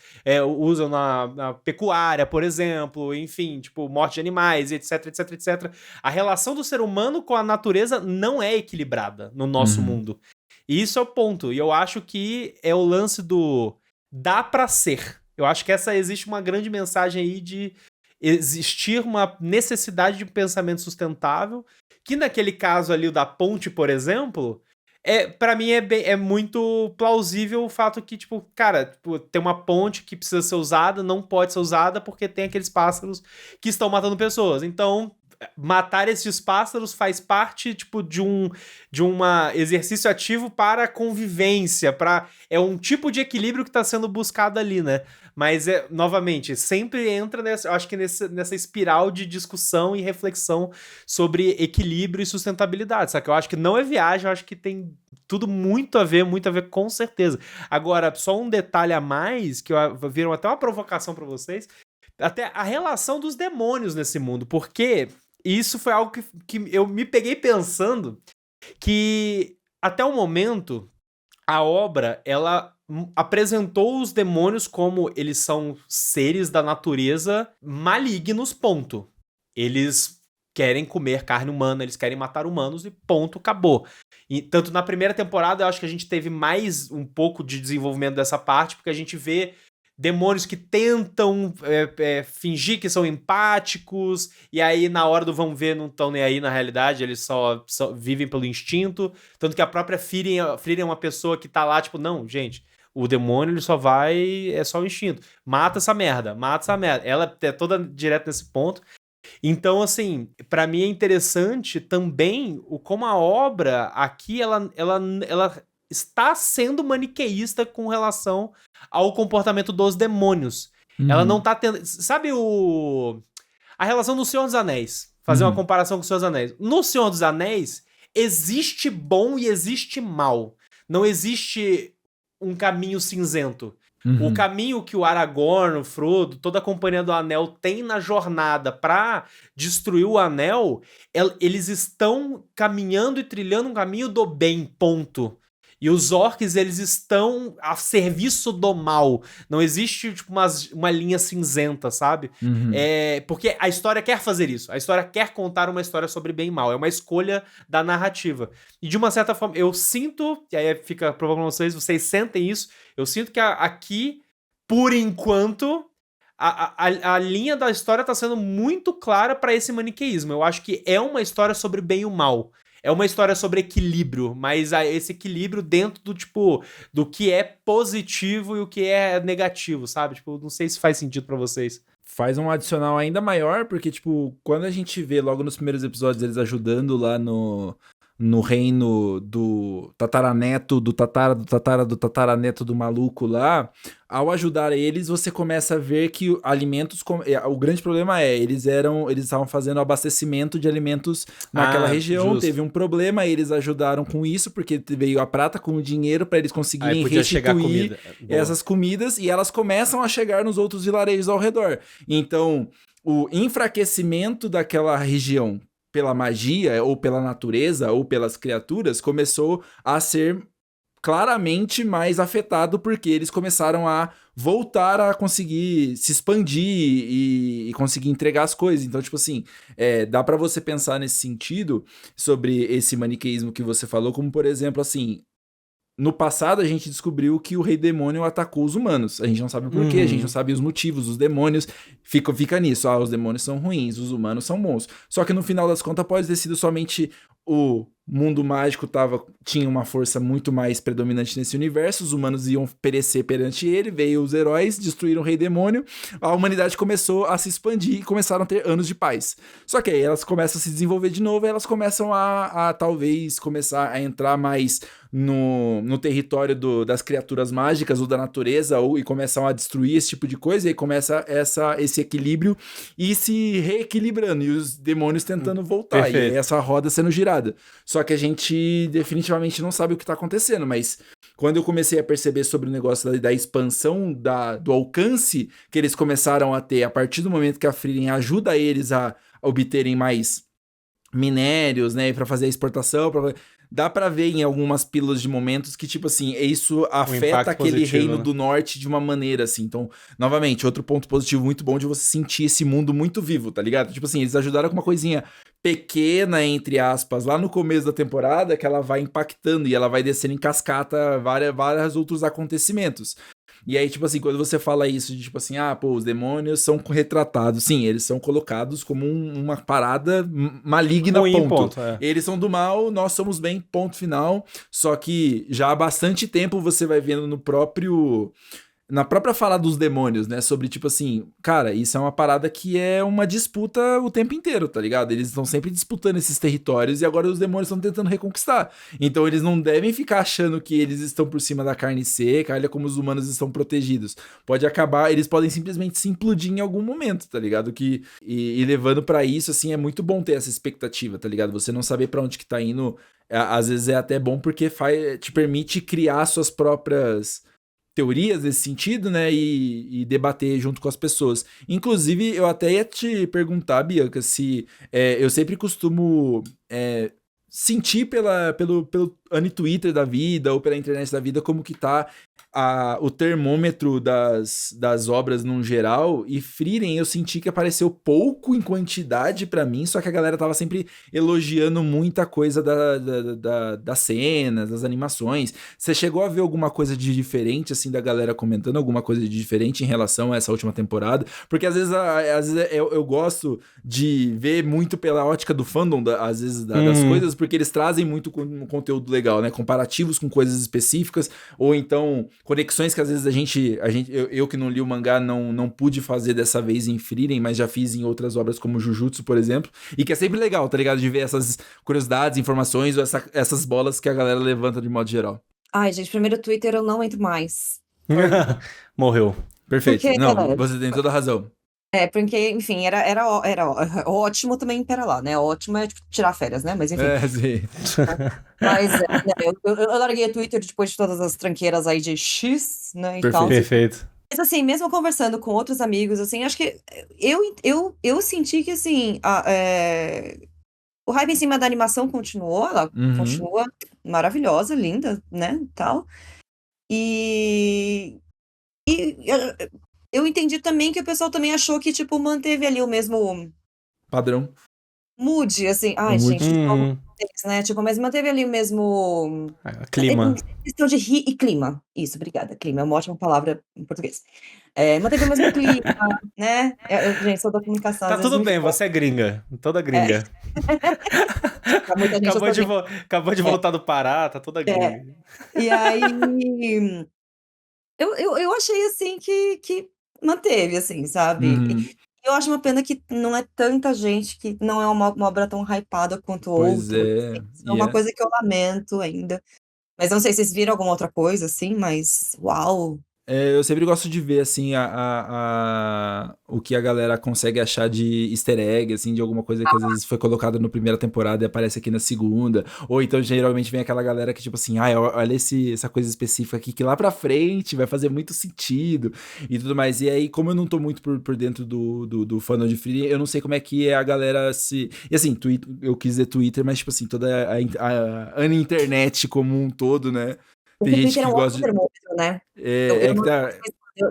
usam na pecuária, por exemplo, enfim, tipo, morte de animais, etc, etc, etc. A relação do ser humano com a natureza não é equilibrada no nosso mundo. E isso é o ponto. E eu acho que é o lance do dá pra ser. Eu acho que existe uma grande mensagem aí de existir uma necessidade de um pensamento sustentável, que naquele caso ali, o da ponte, por exemplo... Pra mim é muito plausível o fato que, tipo, cara, tipo, tem uma ponte que precisa ser usada, não pode ser usada porque tem aqueles pássaros que estão matando pessoas. Então, matar esses pássaros faz parte, tipo, de um exercício ativo para a convivência, é um tipo de equilíbrio que está sendo buscado ali, né? Mas, novamente, sempre entra acho que nessa espiral de discussão e reflexão sobre equilíbrio e sustentabilidade, sabe? Eu acho que não é viagem, eu acho que tem tudo muito a ver com certeza. Agora, só um detalhe a mais, que viram até uma provocação para vocês, até a relação dos demônios nesse mundo, porque isso foi algo que eu me peguei pensando que, até o momento, a obra, ela apresentou os demônios como eles são seres da natureza malignos, ponto. Eles querem comer carne humana, eles querem matar humanos e ponto, acabou. E tanto na primeira temporada, eu acho que a gente teve mais um pouco de desenvolvimento dessa parte, porque a gente vê demônios que tentam fingir que são empáticos, e aí na hora do vamos ver não estão nem aí na realidade, eles só vivem pelo instinto, tanto que a própria Frieren é uma pessoa que tá lá, tipo, não, gente, o demônio ele só vai, é só o instinto, mata essa merda, ela é toda direto nesse ponto. Então, assim, pra mim é interessante também como a obra aqui, ela está sendo maniqueísta com relação ao comportamento dos demônios. Ela não tá tendo... Sabe a relação do Senhor dos Anéis? Fazer uma comparação com o Senhor dos Anéis. No Senhor dos Anéis, existe bom e existe mal. Não existe um caminho cinzento. O caminho que o Aragorn, o Frodo, toda a Companhia do Anel tem na jornada pra destruir o Anel, eles estão caminhando e trilhando um caminho do bem, ponto. E os orcs, eles estão a serviço do mal. Não existe, tipo, uma linha cinzenta, sabe? Porque a história quer fazer isso. A história quer contar uma história sobre bem e mal. É uma escolha da narrativa. E de uma certa forma, eu sinto, e aí fica provavelmente vocês sentem isso, eu sinto que aqui, por enquanto, a linha da história tá sendo muito clara pra esse maniqueísmo. Eu acho que é uma história sobre bem e o mal. É uma história sobre equilíbrio, mas esse equilíbrio dentro do, tipo, do que é positivo e o que é negativo, sabe? Tipo, não sei se faz sentido pra vocês. Faz um adicional ainda maior, porque, tipo, quando a gente vê logo nos primeiros episódios eles ajudando lá no reino do tataraneto, do tataraneto do maluco lá, ao ajudar eles, você começa a ver que alimentos... O grande problema eles estavam fazendo abastecimento de alimentos naquela região, justo. Teve um problema, eles ajudaram com isso, porque veio a prata com o dinheiro para eles conseguirem restituir essas comidas, e elas começam a chegar nos outros vilarejos ao redor. Então, o enfraquecimento daquela região pela magia, ou pela natureza, ou pelas criaturas, começou a ser claramente mais afetado, porque eles começaram a voltar a conseguir se expandir e conseguir entregar as coisas. Então, tipo assim, dá pra você pensar nesse sentido, sobre esse maniqueísmo que você falou, como, por exemplo, assim... No passado, a gente descobriu que o Rei Demônio atacou os humanos. A gente não sabe o porquê, a gente não sabe os motivos, os demônios. Fica nisso, os demônios são ruins, os humanos são bons. Só que no final das contas pode ter sido somente o mundo mágico tinha uma força muito mais predominante nesse universo, os humanos iam perecer perante ele, veio os heróis, destruíram o Rei Demônio, a humanidade começou a se expandir e começaram a ter anos de paz. Só que aí elas começam a se desenvolver de novo, e elas começam a talvez começar a entrar mais no território das criaturas mágicas ou da natureza, e começam a destruir esse tipo de coisa, e aí começa esse equilíbrio e se reequilibrando, e os demônios tentando voltar, perfeito. E essa roda sendo girada. Só que a gente definitivamente não sabe o que tá acontecendo, mas quando eu comecei a perceber sobre o negócio da expansão, do alcance que eles começaram a ter, a partir do momento que a Frieren ajuda eles a obterem mais minérios, né, pra fazer a exportação, dá pra ver em algumas pílulas de momentos que, tipo assim, isso afeta aquele positivo, reino, né? Do norte de uma maneira, assim. Então, novamente, outro ponto positivo muito bom de você sentir esse mundo muito vivo, tá ligado? Tipo assim, eles ajudaram com uma coisinha pequena, entre aspas, lá no começo da temporada, que ela vai impactando e ela vai descendo em cascata vários outros acontecimentos. E aí, tipo assim, quando você fala isso de, tipo assim, os demônios são retratados. Sim, eles são colocados como uma parada maligna, ponto. Eles são do mal, nós somos bem, ponto final. Só que já há bastante tempo você vai vendo na própria fala dos demônios, né, sobre, tipo assim, cara, isso é uma parada que é uma disputa o tempo inteiro, tá ligado? Eles estão sempre disputando esses territórios e agora os demônios estão tentando reconquistar. Então eles não devem ficar achando que eles estão por cima da carne seca, olha como os humanos estão protegidos. Eles podem simplesmente se implodir em algum momento, tá ligado? E levando pra isso, assim, é muito bom ter essa expectativa, tá ligado? Você não saber pra onde que tá indo, às vezes é até bom porque te permite criar suas próprias teorias nesse sentido, né, e debater junto com as pessoas. Inclusive, eu até ia te perguntar, Bianca, se eu sempre costumo sentir pelo Twitter da vida ou pela internet da vida como que tá o termômetro das obras num geral, e Frieren eu senti que apareceu pouco em quantidade pra mim, só que a galera tava sempre elogiando muita coisa das cenas, das animações. Você chegou a ver alguma coisa de diferente, assim, da galera comentando, alguma coisa de diferente em relação a essa última temporada? Porque às vezes eu gosto de ver muito pela ótica do fandom, às vezes, das coisas, porque eles trazem muito conteúdo legal, né? Comparativos com coisas específicas, ou então conexões que às vezes eu que não li o mangá não pude fazer dessa vez em Frieren, mas já fiz em outras obras como Jujutsu, por exemplo, e que é sempre legal, tá ligado? De ver essas curiosidades, informações, ou essas bolas que a galera levanta de modo geral. Ai, gente, primeiro Twitter eu não entro mais. Morreu. Perfeito. Porque, não, você tem toda a razão. Porque, enfim, era ótimo também pera lá, né? Ótimo é tipo, tirar férias, né? Mas enfim. Sim. Mas eu larguei o Twitter depois de todas as tranqueiras aí de X, né? E tal. Perfeito. Mas assim, mesmo conversando com outros amigos, assim, acho que eu senti que, assim, o hype em cima da animação continuou, ela continua maravilhosa, linda, né? Tal. E eu entendi também que o pessoal também achou que, tipo, manteve ali o mesmo padrão. Mood, assim. Ai, gente, né? Tipo, mas manteve ali o mesmo clima. Questão de e clima. Isso, obrigada. Clima é uma ótima palavra em português. Manteve o mesmo clima, né? Gente, sou da comunicação. Tá tudo bem, você é gringa. Toda gringa. Acabou de voltar do Pará, tá toda gringa. E aí. Eu achei, assim, que manteve, assim, sabe? Eu acho uma pena que não é tanta gente, que não é uma obra tão hypada quanto outras. É uma coisa que eu lamento ainda. Mas não sei se vocês viram alguma outra coisa, assim, mas uau! Eu sempre gosto de ver, assim, o que a galera consegue achar de easter egg, assim, de alguma coisa que às vezes foi colocada na primeira temporada e aparece aqui na segunda. Ou então, geralmente, vem aquela galera que, tipo assim, olha essa coisa específica aqui, que lá pra frente vai fazer muito sentido e tudo mais. E aí, como eu não tô muito por dentro do fandom de Frieren, eu não sei como é que a galera se... E assim, eu quis dizer Twitter, mas, tipo assim, toda a internet como um todo, né? Tem gente que gosta de termômetro, né?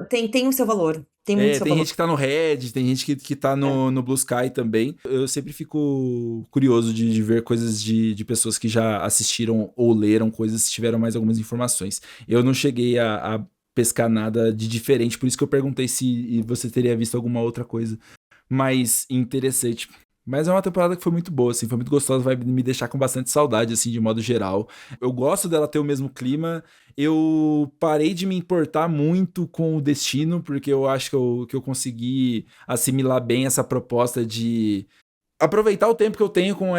Tem o seu valor. Tem muito seu valor. Tem gente que tá no Reddit, tem gente que tá no Blue Sky também. Eu sempre fico curioso de ver coisas de pessoas que já assistiram ou leram coisas, se tiveram mais algumas informações. Eu não cheguei a pescar nada de diferente, por isso que eu perguntei se você teria visto alguma outra coisa mais interessante. Mas é uma temporada que foi muito boa, assim, foi muito gostosa, vai me deixar com bastante saudade, assim, de modo geral. Eu gosto dela ter o mesmo clima. Eu parei de me importar muito com o destino, porque eu acho que eu consegui assimilar bem essa proposta de aproveitar o tempo que eu tenho com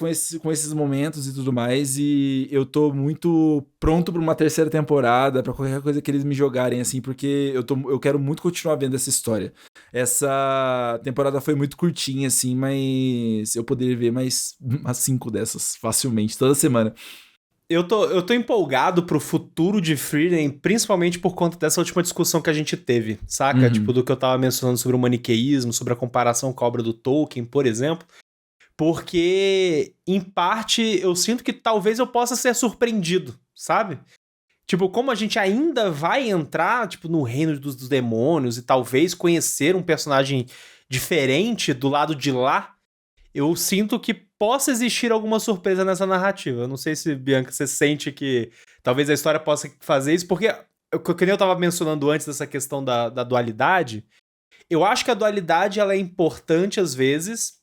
esses momentos e tudo mais, e eu tô muito pronto pra uma terceira temporada, pra qualquer coisa que eles me jogarem, assim, porque eu quero muito continuar vendo essa história. Essa temporada foi muito curtinha, assim, mas eu poderia ver mais umas 5 dessas facilmente, toda semana. Eu tô empolgado pro futuro de Frieren, principalmente por conta dessa última discussão que a gente teve, saca? Tipo, do que eu tava mencionando sobre o maniqueísmo, sobre a comparação com a obra do Tolkien, por exemplo. Porque, em parte, eu sinto que talvez eu possa ser surpreendido, sabe? Tipo, como a gente ainda vai entrar, tipo, no reino dos demônios e talvez conhecer um personagem diferente do lado de lá, eu sinto que possa existir alguma surpresa nessa narrativa. Eu não sei se, Bianca, você sente que talvez a história possa fazer isso, porque, como eu tava mencionando antes dessa questão da dualidade, eu acho que a dualidade ela é importante, às vezes,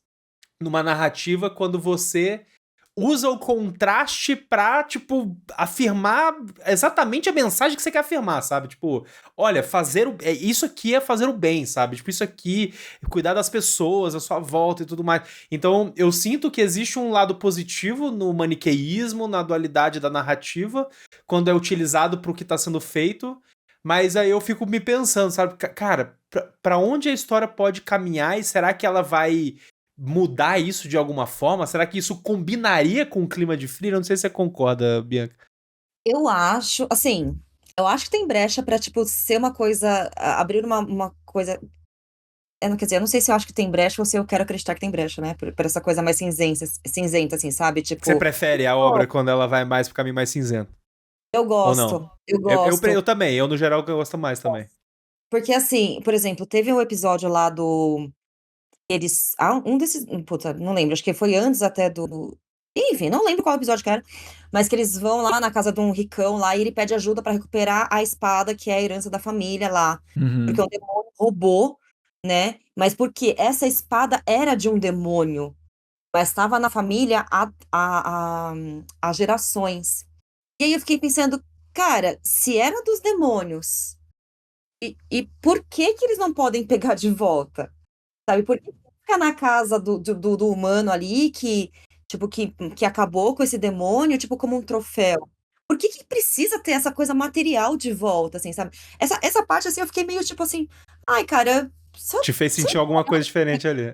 numa narrativa quando você usa o contraste pra, tipo, afirmar exatamente a mensagem que você quer afirmar, sabe? Tipo, olha, isso aqui é fazer o bem, sabe? Tipo, isso aqui, cuidar das pessoas, à sua volta e tudo mais. Então, eu sinto que existe um lado positivo no maniqueísmo, na dualidade da narrativa, quando é utilizado pro que tá sendo feito, mas aí eu fico me pensando, sabe? Cara, pra onde a história pode caminhar e será que ela vai mudar isso de alguma forma? Será que isso combinaria com o clima de Frieren? Eu não sei se você concorda, Bianca. Eu acho que tem brecha pra, tipo, ser uma coisa, abrir uma coisa Quer dizer, eu não sei se eu acho que tem brecha ou se eu quero acreditar que tem brecha, né? Por essa coisa mais cinzenta, assim, sabe? Tipo. Você prefere a obra quando ela vai mais pro caminho mais cinzento? Eu Ou não? gosto. Eu gosto. Eu também. Eu, no geral, que eu gosto mais também. Porque, assim, por exemplo, teve um episódio lá do. Eles. Um desses. Puta, não lembro. Acho que foi antes até do. Enfim, não lembro qual episódio que era. Mas que eles vão lá na casa de um ricão lá e ele pede ajuda pra recuperar a espada, que é a herança da família lá. Porque um demônio roubou, né? Mas porque essa espada era de um demônio. Mas estava na família há gerações. E aí eu fiquei pensando, cara, se era dos demônios, e por que que eles não podem pegar de volta? Sabe? Por que fica na casa do humano ali tipo, que acabou com esse demônio, tipo, como um troféu? Por que que precisa ter essa coisa material de volta, assim, sabe? Essa parte, assim, eu fiquei meio tipo assim, ai, cara, Te fez sentir alguma coisa diferente ali,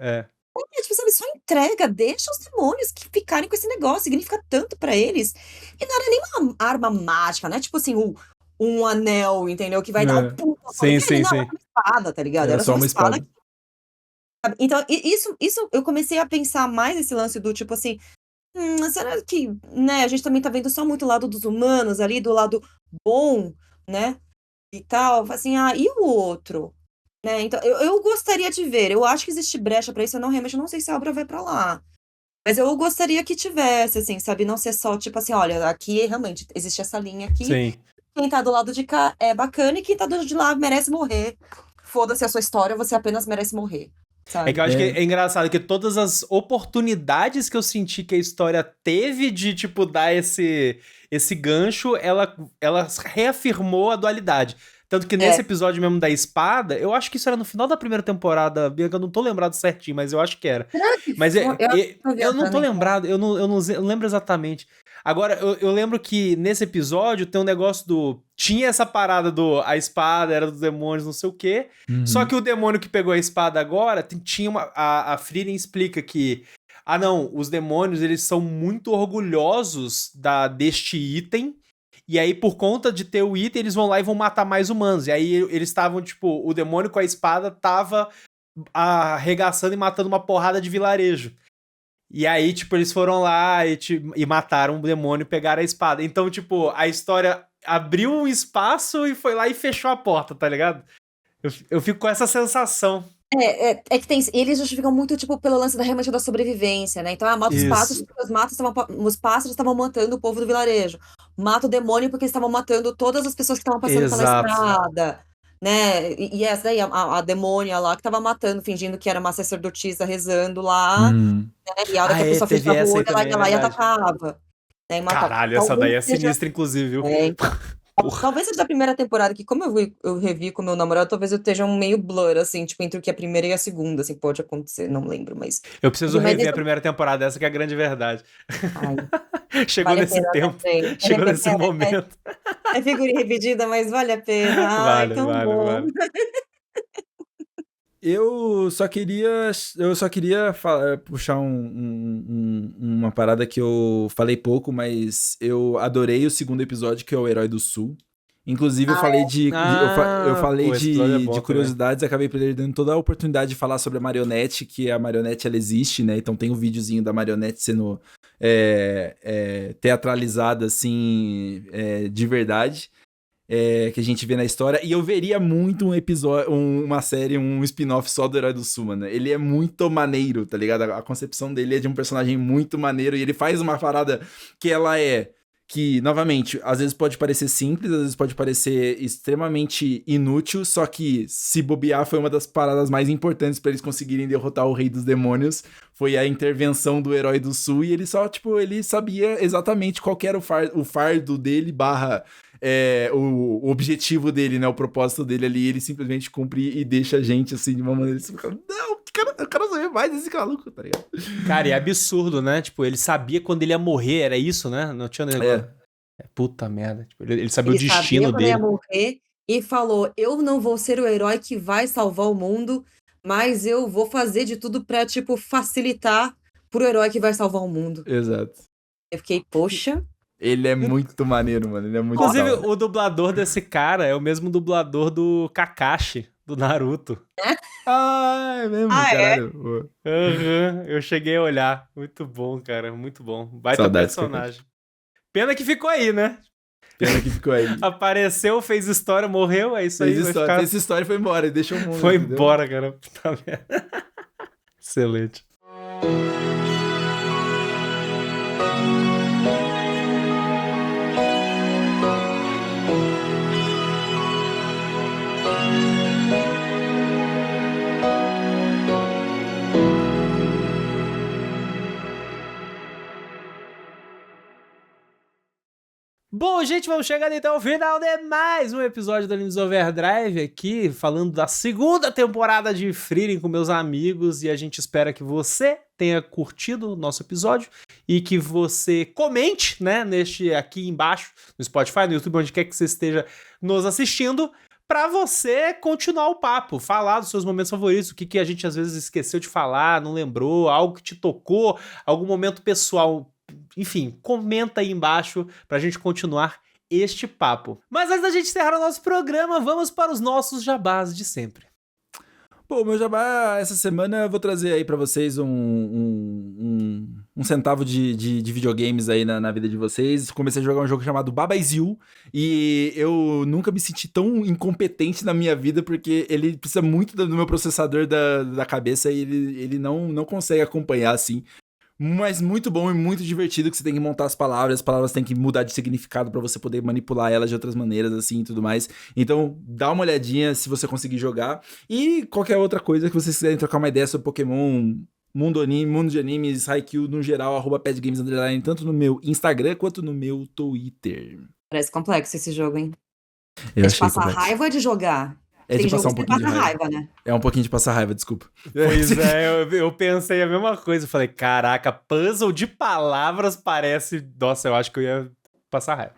tipo, sabe, só entrega, deixa os demônios que ficarem com esse negócio, significa tanto pra eles. E não era nem uma arma mágica, né? Tipo assim, um anel, entendeu? Que vai dar um puta poder. Sim. Não, era uma espada, tá ligado? Era só uma espada. Sabe? Então, isso eu comecei a pensar mais nesse lance do tipo assim, será que, né, a gente também tá vendo só muito o lado dos humanos ali, do lado bom, né? E tal, assim, e o outro? Né? Então, eu gostaria de ver. Eu acho que existe brecha pra isso. Eu realmente não sei se a obra vai pra lá. Mas eu gostaria que tivesse, assim, sabe? Não ser só, tipo assim, olha, aqui realmente existe essa linha aqui. Sim. Quem tá do lado de cá é bacana e quem tá do lado de lá merece morrer. Foda-se a sua história, você apenas merece morrer. Sabe? É que eu acho que é engraçado que todas as oportunidades que eu senti que a história teve de, tipo, dar esse gancho, ela reafirmou a dualidade. Tanto que nesse episódio mesmo da espada, eu acho que isso era no final da primeira temporada, Bianca, eu não tô lembrado certinho, mas eu acho que era. Mas eu não tô lembrado, eu não lembro exatamente. Agora, eu lembro que nesse episódio tem um negócio tinha essa parada a espada era dos demônios, não sei o quê. Só que o demônio que pegou a espada agora, tinha a Frieren explica que não, os demônios, eles são muito orgulhosos deste item. E aí, por conta de ter o item, eles vão lá e vão matar mais humanos. E aí, eles estavam, tipo, o demônio com a espada tava arregaçando e matando uma porrada de vilarejo. E aí, tipo, eles foram lá e mataram o demônio e pegaram a espada. Então, tipo, a história abriu um espaço e foi lá e fechou a porta, tá ligado? Eu fico com essa sensação. É que eles justificam muito, tipo, pelo lance realmente da sobrevivência, né? Então, mata os pássaros porque os pássaros estavam matando o povo do vilarejo. Mata o demônio porque eles estavam matando todas as pessoas que estavam passando pela estrada, né? E essa daí, a demônia lá que tava matando, fingindo que era uma sacerdotisa rezando lá, né? E a hora que a pessoa fechava o olho, ela ia lá e atacava. Né? Caralho, essa daí é sinistra, inclusive, viu? Então. Talvez seja da primeira temporada, que como eu revi com meu namorado, talvez eu esteja um meio blur, assim, tipo, entre o que é a primeira e a segunda, assim, pode acontecer, não lembro, mas... Eu preciso rever a primeira temporada, essa que é a grande verdade. Chegou nesse tempo, chegou nesse momento. É figurinha repetida, mas vale a pena. Vale. Eu só queria puxar uma parada que eu falei pouco, mas eu adorei o segundo episódio, que é o Herói do Sul. Inclusive, eu falei de curiosidades, acabei perdendo toda a oportunidade de falar sobre a marionete, que a marionete, ela existe, né? Então tem um videozinho da marionete sendo teatralizada, assim, de verdade. Que a gente vê na história, e eu veria muito um episódio, uma série, um spin-off só do Herói do Sul, mano. Ele é muito maneiro, tá ligado? A concepção dele é de um personagem muito maneiro, e ele faz uma parada que, novamente, às vezes pode parecer simples, às vezes pode parecer extremamente inútil, só que, se bobear, foi uma das paradas mais importantes pra eles conseguirem derrotar o Rei dos Demônios, foi a intervenção do Herói do Sul, e ele só, tipo, ele sabia exatamente qual que era o fardo dele, o objetivo dele, né, o propósito dele ali, ele simplesmente cumpre e deixa a gente, assim, de uma maneira assim, não, eu quero saber mais desse maluco, tá ligado? Cara, é absurdo, né? Tipo, ele sabia quando ele ia morrer, era isso, né? Não tinha negócio. Puta merda. Tipo, ele sabia o destino dele. Ele ia morrer e falou, eu não vou ser o herói que vai salvar o mundo, mas eu vou fazer de tudo pra, tipo, facilitar pro herói que vai salvar o mundo. Exato. Eu fiquei, poxa... Ele é muito maneiro, mano. Ele é muito Inclusive, o dublador desse cara é o mesmo dublador do Kakashi, do Naruto. É mesmo, caralho. Eu cheguei a olhar. Muito bom, cara, muito bom. Baita Saudades, personagem. Pena que ficou aí, né? Apareceu, fez história, morreu, é isso aí. Fez história e foi embora, deixou o mundo. Foi embora, cara. Puta merda. Excelente. Bom, gente, vamos chegando então ao final de mais um episódio do Animes Overdrive aqui, falando da segunda temporada de Frieren com meus amigos, e a gente espera que você tenha curtido o nosso episódio e que você comente, né, neste aqui embaixo, no Spotify, no YouTube, onde quer que você esteja nos assistindo, pra você continuar o papo, falar dos seus momentos favoritos, o que a gente às vezes esqueceu de falar, não lembrou, algo que te tocou, algum momento pessoal. Enfim, comenta aí embaixo pra gente continuar este papo. Mas antes da gente encerrar o nosso programa, vamos para os nossos jabás de sempre. Pô, meu jabá, essa semana eu vou trazer aí pra vocês um centavo de videogames aí na vida de vocês. Comecei a jogar um jogo chamado Baba Is You e eu nunca me senti tão incompetente na minha vida porque ele precisa muito do meu processador da cabeça e ele não consegue acompanhar assim. Mas muito bom e muito divertido, que você tem que montar as palavras têm que mudar de significado pra você poder manipular elas de outras maneiras, assim, e tudo mais. Então, dá uma olhadinha se você conseguir jogar. E qualquer outra coisa que vocês quiserem trocar uma ideia sobre Pokémon, mundo de animes, Haikyuu, no geral, @padgames_, tanto no meu Instagram quanto no meu Twitter. Parece complexo esse jogo, hein? Eu achei passar raiva de jogar. É de passar um pouquinho de raiva, né? É um pouquinho de passar raiva, desculpa. Pois é, eu pensei a mesma coisa. Eu falei, caraca, puzzle de palavras parece... Nossa, eu acho que eu ia passar raiva.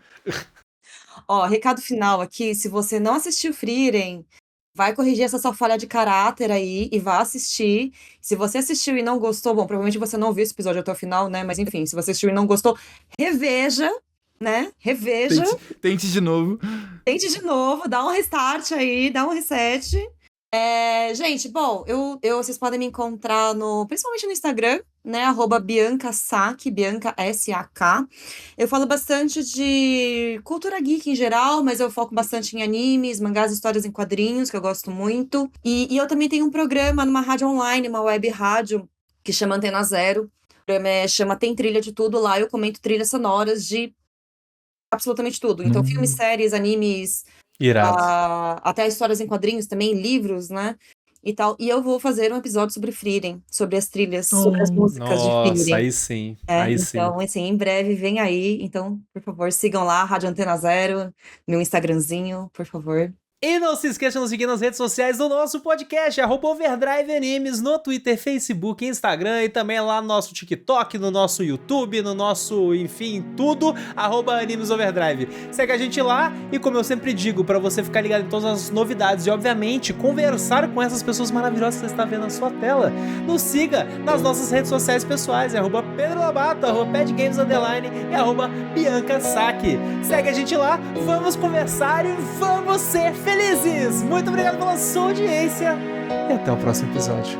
Ó, recado final aqui. Se você não assistiu Frieren, vai corrigir essa sua falha de caráter aí e vai assistir. Se você assistiu e não gostou, bom, provavelmente você não viu esse episódio até o final, né? Mas enfim, se você assistiu e não gostou, reveja, né? Reveja. Tente de novo. Tente de novo, dá um restart aí, dá um reset. Gente, bom, vocês podem me encontrar principalmente no Instagram, né? @BiancaSak, Bianca S-A-K. Eu falo bastante de cultura geek em geral, mas eu foco bastante em animes, mangás, histórias em quadrinhos, que eu gosto muito. E eu também tenho um programa numa rádio online, uma web rádio, que chama Antena Zero. O programa chama Tem Trilha de Tudo. Lá eu comento trilhas sonoras de absolutamente tudo. Então, filmes, séries, animes, até histórias em quadrinhos também, livros, né? E tal. E eu vou fazer um episódio sobre Frieren, sobre as trilhas, sobre as músicas de Frieren. Nossa, aí sim. Então, assim, em breve vem aí. Então, por favor, sigam lá, Rádio Antena Zero, meu Instagramzinho, por favor. E não se esqueçam de nos seguir nas redes sociais do nosso podcast, @Overdrive Animes, no Twitter, Facebook, Instagram e também lá no nosso TikTok, no nosso YouTube, no nosso, enfim, tudo, @AnimesOverdrive. Segue a gente lá e, como eu sempre digo, pra você ficar ligado em todas as novidades e, obviamente, conversar com essas pessoas maravilhosas que você está vendo na sua tela, nos siga nas nossas redes sociais pessoais, @PedroLobato, @PadGames_ e @BiancaSak. Segue a gente lá, vamos conversar e vamos ser felizes! Muito obrigado pela sua audiência e até o próximo episódio.